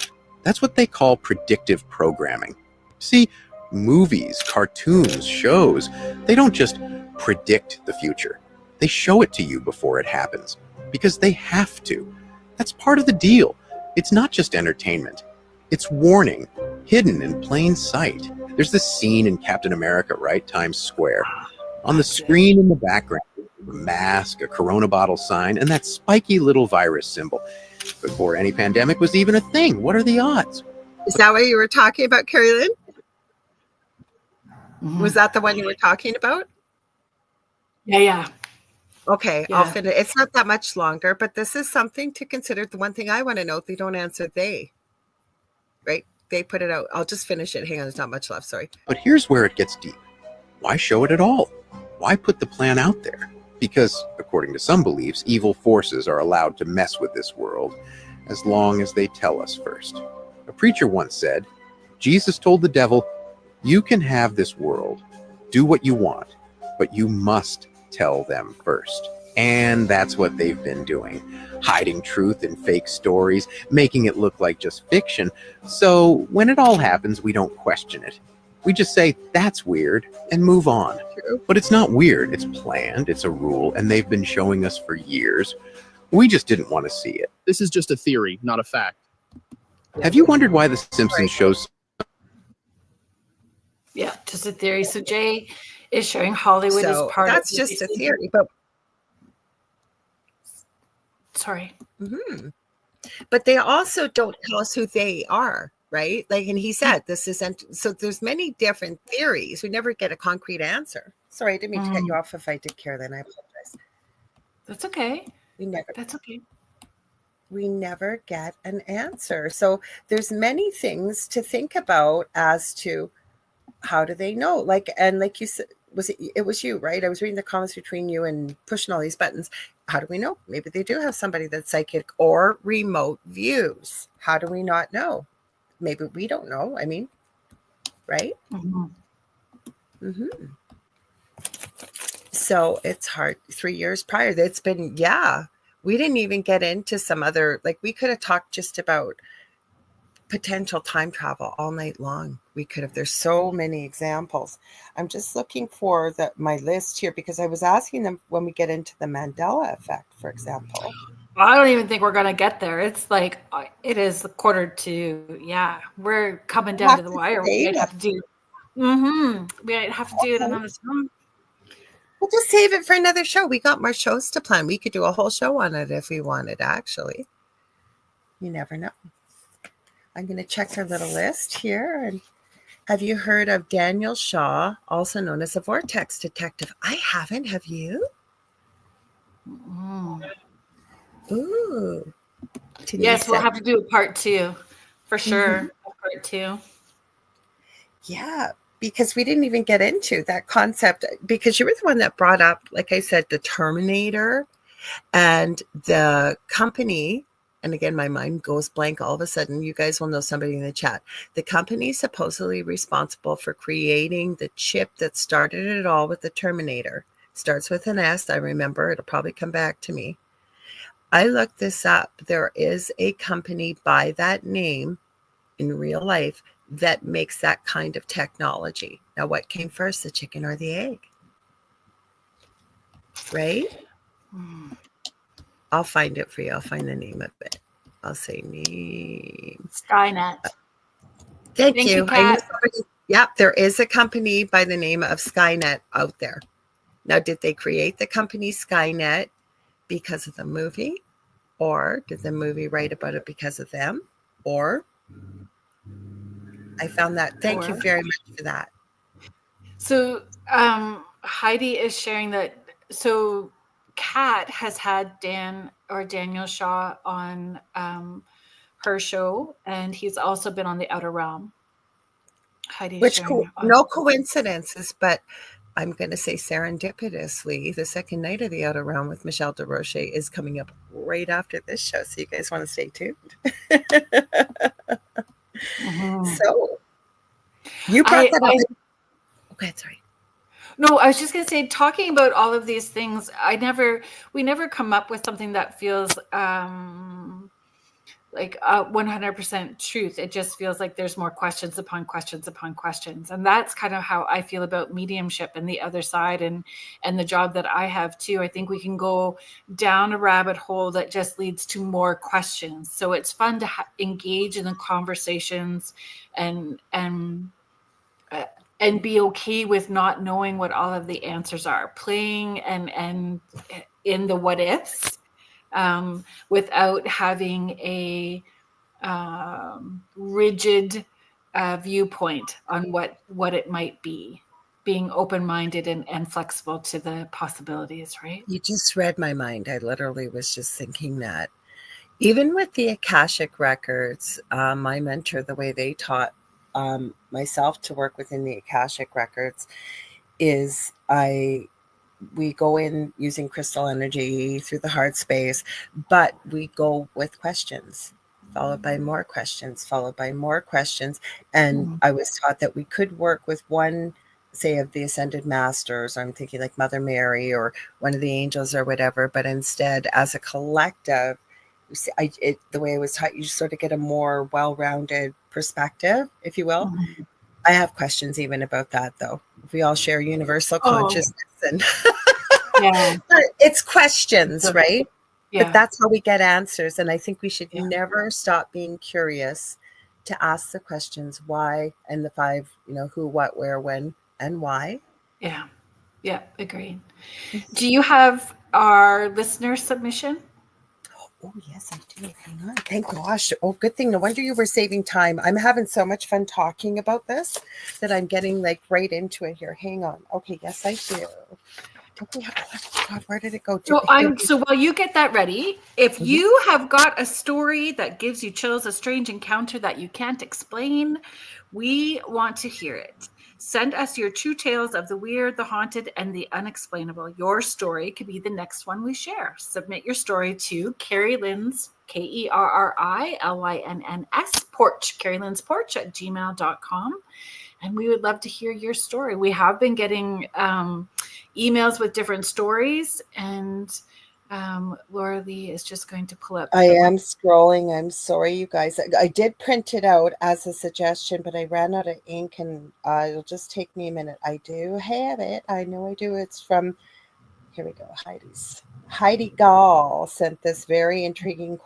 That's what they call predictive programming. See, movies, cartoons, shows, they don't just predict the future. They show it to you before it happens because they have to. That's part of the deal. It's not just entertainment. It's warning, hidden in plain sight. There's this scene in Captain America, right? Times Square. On the screen in the background, a mask, a Corona bottle sign, and that spiky little virus symbol. Before any pandemic was even a thing. What are the odds? Is that what you were talking about, Kerrilynn? Mhm. Was that the one you were talking about? Yeah. Okay, Yeah. I'll finish. It's not that much longer, but this is something to consider. The one thing I want to know, they don't answer they, right? They put it out. I'll just finish it. Hang on, there's not much left. Sorry. But here's where it gets deep. Why show it at all? Why put the plan out there? Because, according to some beliefs, evil forces are allowed to mess with this world as long as they tell us first. A preacher once said, Jesus told the devil, "You can have this world, do what you want, but you must tell them first." And that's what they've been doing, hiding truth in fake stories, making it look like just fiction. So when it all happens, we don't question it. We just say, that's weird, and move on. True. But it's not weird. It's planned. It's a rule, and they've been showing us for years. We just didn't want to see it. This is just a theory, not a fact. Have you wondered why The Simpsons shows? Yeah, just a theory. So Jay is showing Hollywood So is part that's of just a theory, but Sorry. but they also don't tell us who they are, right? Like, and he said this isn't. So there's many different theories. We never get a concrete answer. Sorry, I didn't mean to cut you off. If I did, Kerrilynn, I apologize. That's okay. That's okay. We never get an answer. So there's many things to think about as to how do they know? Like, and like you said, it was you, right? I was reading the comments between you and pushing all these buttons. How do we know? Maybe they do have somebody that's psychic or remote views. How do we not know? Maybe we don't know. I mean, right? So it's hard. 3 years prior, it's been, we didn't even get into some other, like we could have talked just about potential time travel all night long. We could have. There's so many examples. I'm just looking for my list here because I was asking them when we get into the Mandela effect, for example. I don't even think we're going to get there. It's like, it is 1:45. Yeah, we're coming down to the wire. We might have to do. We might have to do it another time. We'll just save it for another show. We got more shows to plan. We could do a whole show on it if we wanted, actually. You never know. I'm going to check our little list here. And have you heard of Daniel Shaw, also known as the Vortex Detective? I haven't. Have you? Ooh. Yes, we'll have to do a part 2 for sure. Part 2. Yeah, because we didn't even get into that concept because you were the one that brought up, like I said, the Terminator and the company. And again, my mind goes blank all of a sudden. You guys will know somebody in the chat. The company supposedly responsible for creating the chip that started it all with the Terminator. Starts with an S. I remember. It'll probably come back to me. I looked this up. There is a company by that name in real life that makes that kind of technology. Now, what came first, the chicken or the egg? Right? I'll find it for you. I'll find the name of it. I'll say name. Skynet. Thank you. Kat. There is a company by the name of Skynet out there. Now, did they create the company Skynet because of the movie? Or did the movie write about it because of them? Or I found that. Thank you very much for that. So Heidi is sharing that. So Kat has had Daniel Shaw on her show, and he's also been on The Outer Realm. Heidi's Which sharing no coincidences, but I'm going to say serendipitously, the second night of The Outer Realm with Michelle DeRoche is coming up right after this show. So you guys want to stay tuned. So you brought that up. Okay, sorry. No, I was just going to say, talking about all of these things, we never come up with something that feels like 100% truth. It just feels like there's more questions upon questions upon questions. And that's kind of how I feel about mediumship and the other side, and the job that I have too. I think we can go down a rabbit hole that just leads to more questions. So it's fun to engage in the conversations and be okay with not knowing what all of the answers are, playing and in the what ifs, without having a rigid viewpoint on what it might be, being open-minded and flexible to the possibilities, right? You just read my mind. I literally was just thinking that. Even with the Akashic records, my mentor, the way they taught myself to work within the Akashic records is we go in using crystal energy through the heart space, but we go with questions, followed by more questions, followed by more questions. And I was taught that we could work with one, say, of the ascended masters. I'm thinking like Mother Mary or one of the angels or whatever, but instead as a collective, the way I was taught, you sort of get a more well-rounded perspective, if you will. I have questions even about that, though. If we all share universal consciousness, and it's questions, right? Yeah. But that's how we get answers. And I think we should never stop being curious to ask the questions why, and the 5, who, what, where, when, and why. Yeah, agreed. Do you have our listener submission? Oh, yes, I do. Hang on. Thank gosh. Oh, good thing. No wonder you were saving time. I'm having so much fun talking about this that I'm getting like right into it here. Hang on. Okay, yes, I do. Okay, God, where did it go? So while you get that ready, if you have got a story that gives you chills, a strange encounter that you can't explain, we want to hear it. Send us your true tales of the weird, the haunted, and the unexplainable. Your story could be the next one we share. Submit your story to Kerrilynn's, KERRILYNNS porch, kerrilynnsporch at gmail.com. And we would love to hear your story. We have been getting emails with different stories, and Laura Lee is just going to pull up. I am scrolling. I'm sorry, you guys. I did print it out as a suggestion, but I ran out of ink, and it'll just take me a minute. I do have it. I know I do. It's from, here we go, Heidi Gall sent this very intriguing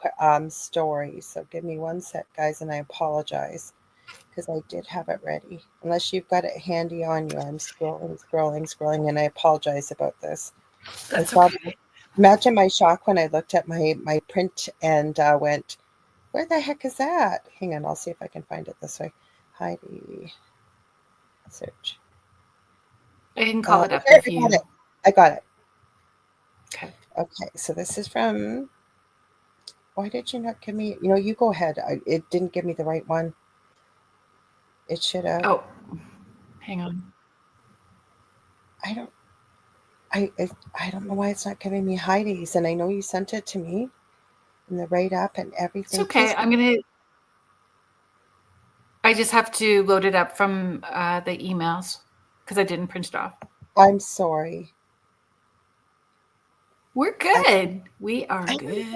story. So give me one sec, guys, and I apologize because I did have it ready. Unless you've got it handy on you. I'm scrolling, and I apologize about this. That's okay. Imagine my shock when I looked at my print and went, where the heck is that? Hang on, I'll see if I can find it this way. Heidi. Search. I can call it up if you... I got it. Okay, so this is from... Why did you not give me... you go ahead. It didn't give me the right one. It should have... Oh, hang on. I don't know why it's not giving me Heidi's, and I know you sent it to me in the write-up and everything. It's okay. I just have to load it up from the emails because I didn't print it off. I'm sorry. We're good. We are good.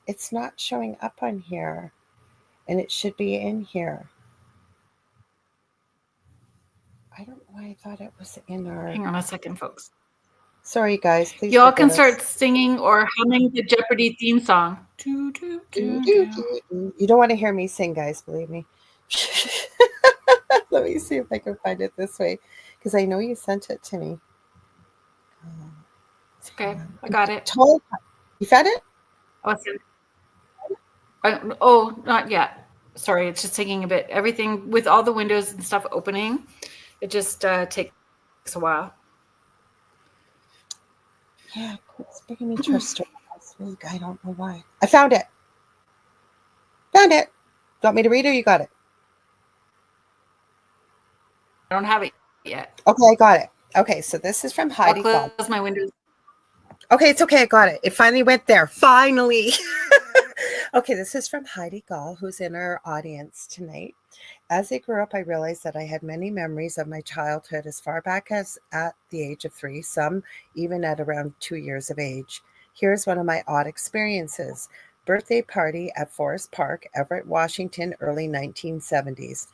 It's not showing up on here, and it should be in here. I don't know why I thought it was in our... Hang on a second, folks. Sorry, guys. Please. Y'all can start singing or humming the Jeopardy theme song. You don't want to hear me sing, guys. Believe me. Let me see if I can find it this way, because I know you sent it to me. It's okay. I got it. You found it? Oh, not yet. Sorry, it's just taking a bit. Everything with all the windows and stuff opening, it just takes a while. Yeah, it's bringing me to a story last week. I don't know why. I found it. Found it. Want me to read or you got it? I don't have it yet. Okay, I got it. Okay, so this is from I'll Heidi close Gall. my windows. Okay, it's okay. I got it. It finally went there. Finally. Okay, this is from Heidi Gall, who's in our audience tonight. As I grew up, I realized that I had many memories of my childhood as far back as at the age of 3, some even at around 2 years of age. Here's one of my odd experiences. Birthday party at Forest Park, Everett, Washington, early 1970s.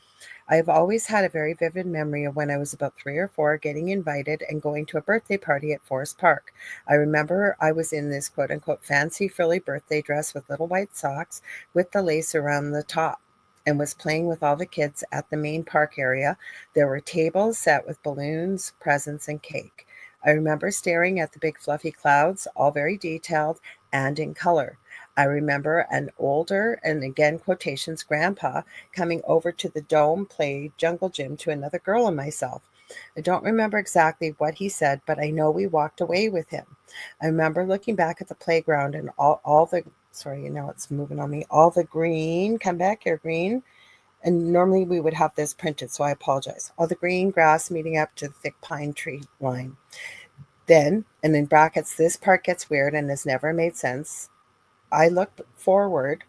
I have always had a very vivid memory of when I was about 3 or 4 getting invited and going to a birthday party at Forest Park. I remember I was in this quote unquote fancy frilly birthday dress with little white socks with the lace around the top and was playing with all the kids at the main park area. There were tables set with balloons, presents, and cake. I remember staring at the big fluffy clouds, all very detailed and in color. I remember an older, and again quotations, grandpa coming over to the dome play jungle gym to another girl and myself. I don't remember exactly what he said, but I know we walked away with him. I remember looking back at the playground and all the, sorry, now it's moving on me, all the green, come back here, green. And normally we would have this printed, so I apologize. All the green grass meeting up to the thick pine tree line. Then, and in brackets, this part gets weird and has never made sense. I looked forward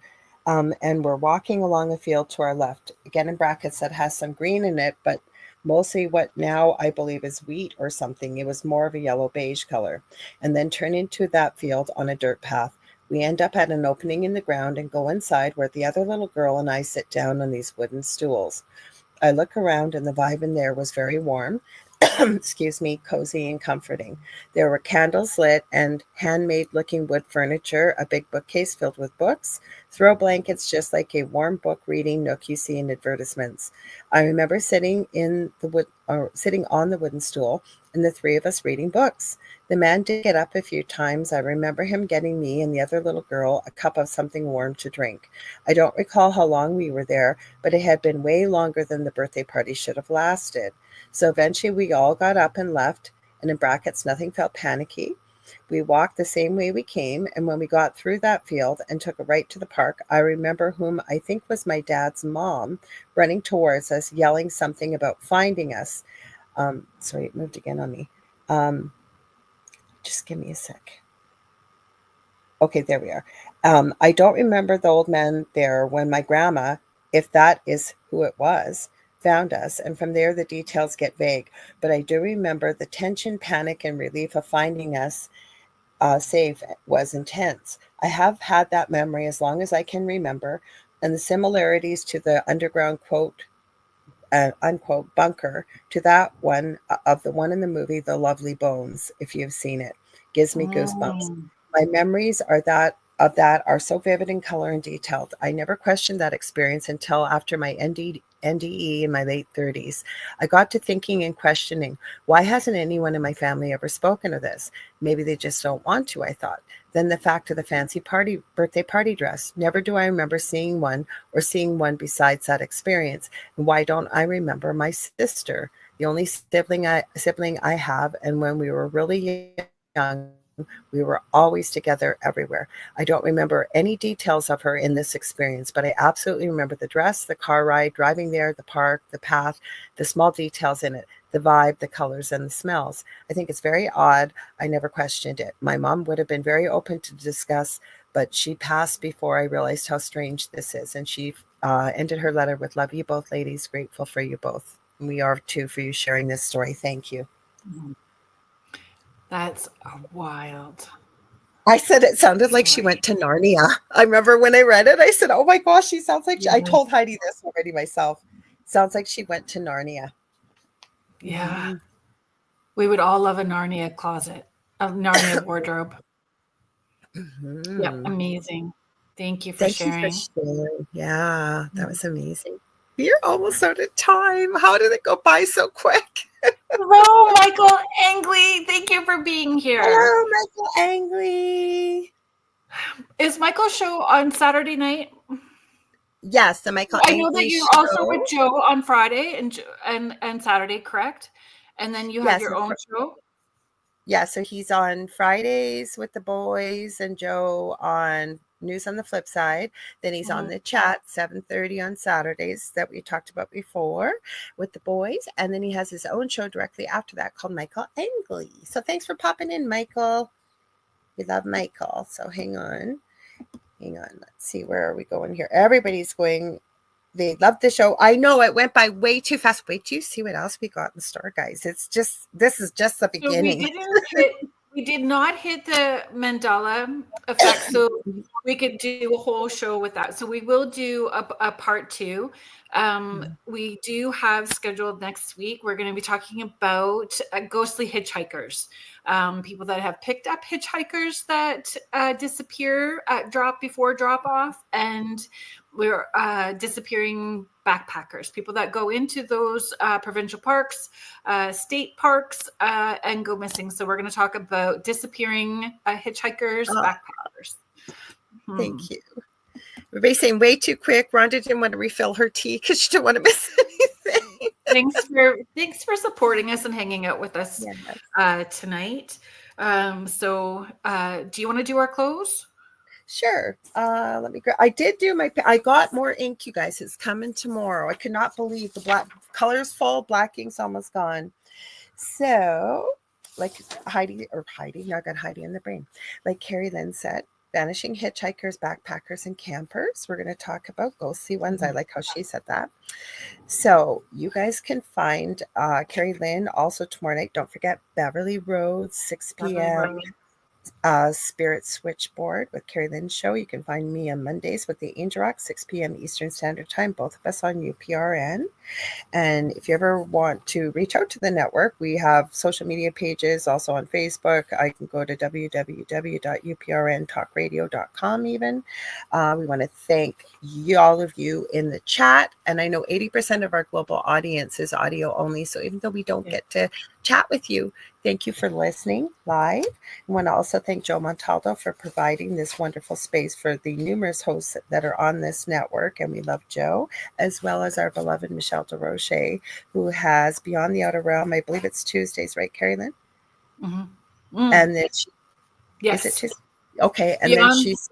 and we're walking along a field to our left, again in brackets that has some green in it, but mostly what now I believe is wheat or something. It was more of a yellow beige color. And then turn into that field on a dirt path. We end up at an opening in the ground and go inside where the other little girl and I sit down on these wooden stools. I look around and the vibe in there was very warm, excuse me, cozy and comforting. There were candles lit and handmade looking wood furniture, a big bookcase filled with books, throw blankets just like a warm book reading nook you see in advertisements. I remember sitting on the wooden stool and the three of us reading books. The man did get up a few times. I remember him getting me and the other little girl a cup of something warm to drink. I don't recall how long we were there, but it had been way longer than the birthday party should have lasted. So eventually we all got up and left, and in brackets, nothing felt panicky. We walked the same way we came, and when we got through that field and took a right to the park, I remember whom I think was my dad's mom running towards us, yelling something about finding us. Sorry, it moved again on me. Just give me a sec. Okay, there we are. I don't remember the old man there when my grandma, if that is who it was, found us, and from there the details get vague. But I do remember the tension, panic, and relief of finding us safe was intense. I have had that memory as long as I can remember, and the similarities to the underground quote unquote bunker to that one of the one in the movie The Lovely Bones, if you've seen it, gives me goosebumps. My memories of that are so vivid in color and detailed. I never questioned that experience until after my NDE in my late 30s. I got to thinking and questioning, why hasn't anyone in my family ever spoken of this? Maybe they just don't want to, I thought. Then the fact of the fancy birthday party dress. Never do I remember seeing one or seeing one besides that experience. And why don't I remember my sister, the only sibling I have, and when we were really young, we were always together everywhere. I don't remember any details of her in this experience, but I absolutely remember the dress, the car ride, driving there, the park, the path, the small details in it, the vibe, the colors, and the smells. I think it's very odd. I never questioned it. My mom would have been very open to discuss, but she passed before I realized how strange this is. And she ended her letter with, "Love you both, ladies. Grateful for you both." And we are too for you sharing this story. Thank you. That's wild. I said it sounded like she went to Narnia. I remember when I read it, I said, "Oh my gosh, she sounds like," I told Heidi this already myself. Sounds like she went to Narnia. Yeah. We would all love a Narnia closet, a Narnia wardrobe. Yeah, amazing. Thank you for sharing. Yeah, that was amazing. You're almost out of time. How did it go by so quick? Hello, Michael Angley. Thank you for being here. Hello, Michael Angley. Is Michael's show on Saturday night? Yes, the Michael Angley. I know that you're also with Joe on Friday and Saturday, correct? And then you have your own show? Yeah, so he's on Fridays with the boys and Joe on News on the Flip Side. Then he's on the chat 7:30 on Saturdays that we talked about before with the boys. And then he has his own show directly after that called Michael Angley. So thanks for popping in, Michael. We love Michael. So hang on. Let's see, where are we going here? Everybody's going. They love the show. I know it went by way too fast. Wait till you see what else we got in store, guys. This is just the beginning. We did not hit the Mandela effect, so we could do a whole show with that. So we will do a part 2. We do have scheduled next week. We're going to be talking about ghostly hitchhikers, people that have picked up hitchhikers that disappear at drop off, and we're disappearing backpackers, people that go into those provincial parks, state parks, and go missing. So we're going to talk about disappearing hitchhikers, backpackers. Thank you. Everybody's saying way too quick. Rhonda didn't want to refill her tea because she didn't want to miss anything. Thanks for supporting us and hanging out with us tonight. So do you want to do our close? Sure. Let me I did do I got more ink, you guys. It's coming tomorrow. I could not believe the black color's full, black ink's almost gone. So, like Heidi, now I got Heidi in the brain. Like Kerrilynn said, vanishing hitchhikers, backpackers, and campers. We're going to talk about ghostly ones. I like how she said that. So you guys can find Kerrilynn also tomorrow night. Don't forget Beverly Road, 6 p.m. Spirit Switchboard with Kerrilynn Show. You can find me on Mondays with the Angel Rock, 6 p.m. Eastern Standard Time, both of us on UPRN. And if you ever want to reach out to the network, we have social media pages also on Facebook. I can go to www.uprntalkradio.com even. We want to thank all of you in the chat. And I know 80% of our global audience is audio only. So even though we don't get to chat with you, thank you for listening live. I want to also thank Joe Montaldo for providing this wonderful space for the numerous hosts that are on this network. And we love Joe, as well as our beloved Michelle DeRoche, who has Beyond the Outer Realm. I believe it's Tuesdays, right, Kerrilynn? And then is it Tuesday? Okay. And then she's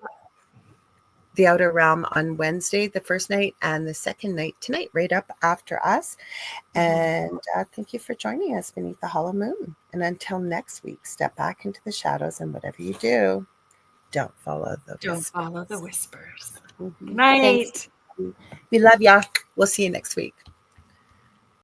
the Outer Realm on Wednesday, the first night, and the second night tonight, right up after us. And thank you for joining us beneath the hollow moon. And until next week, step back into the shadows, and whatever you do, don't follow the whispers. Good night. Thanks. We love ya. We'll see you next week.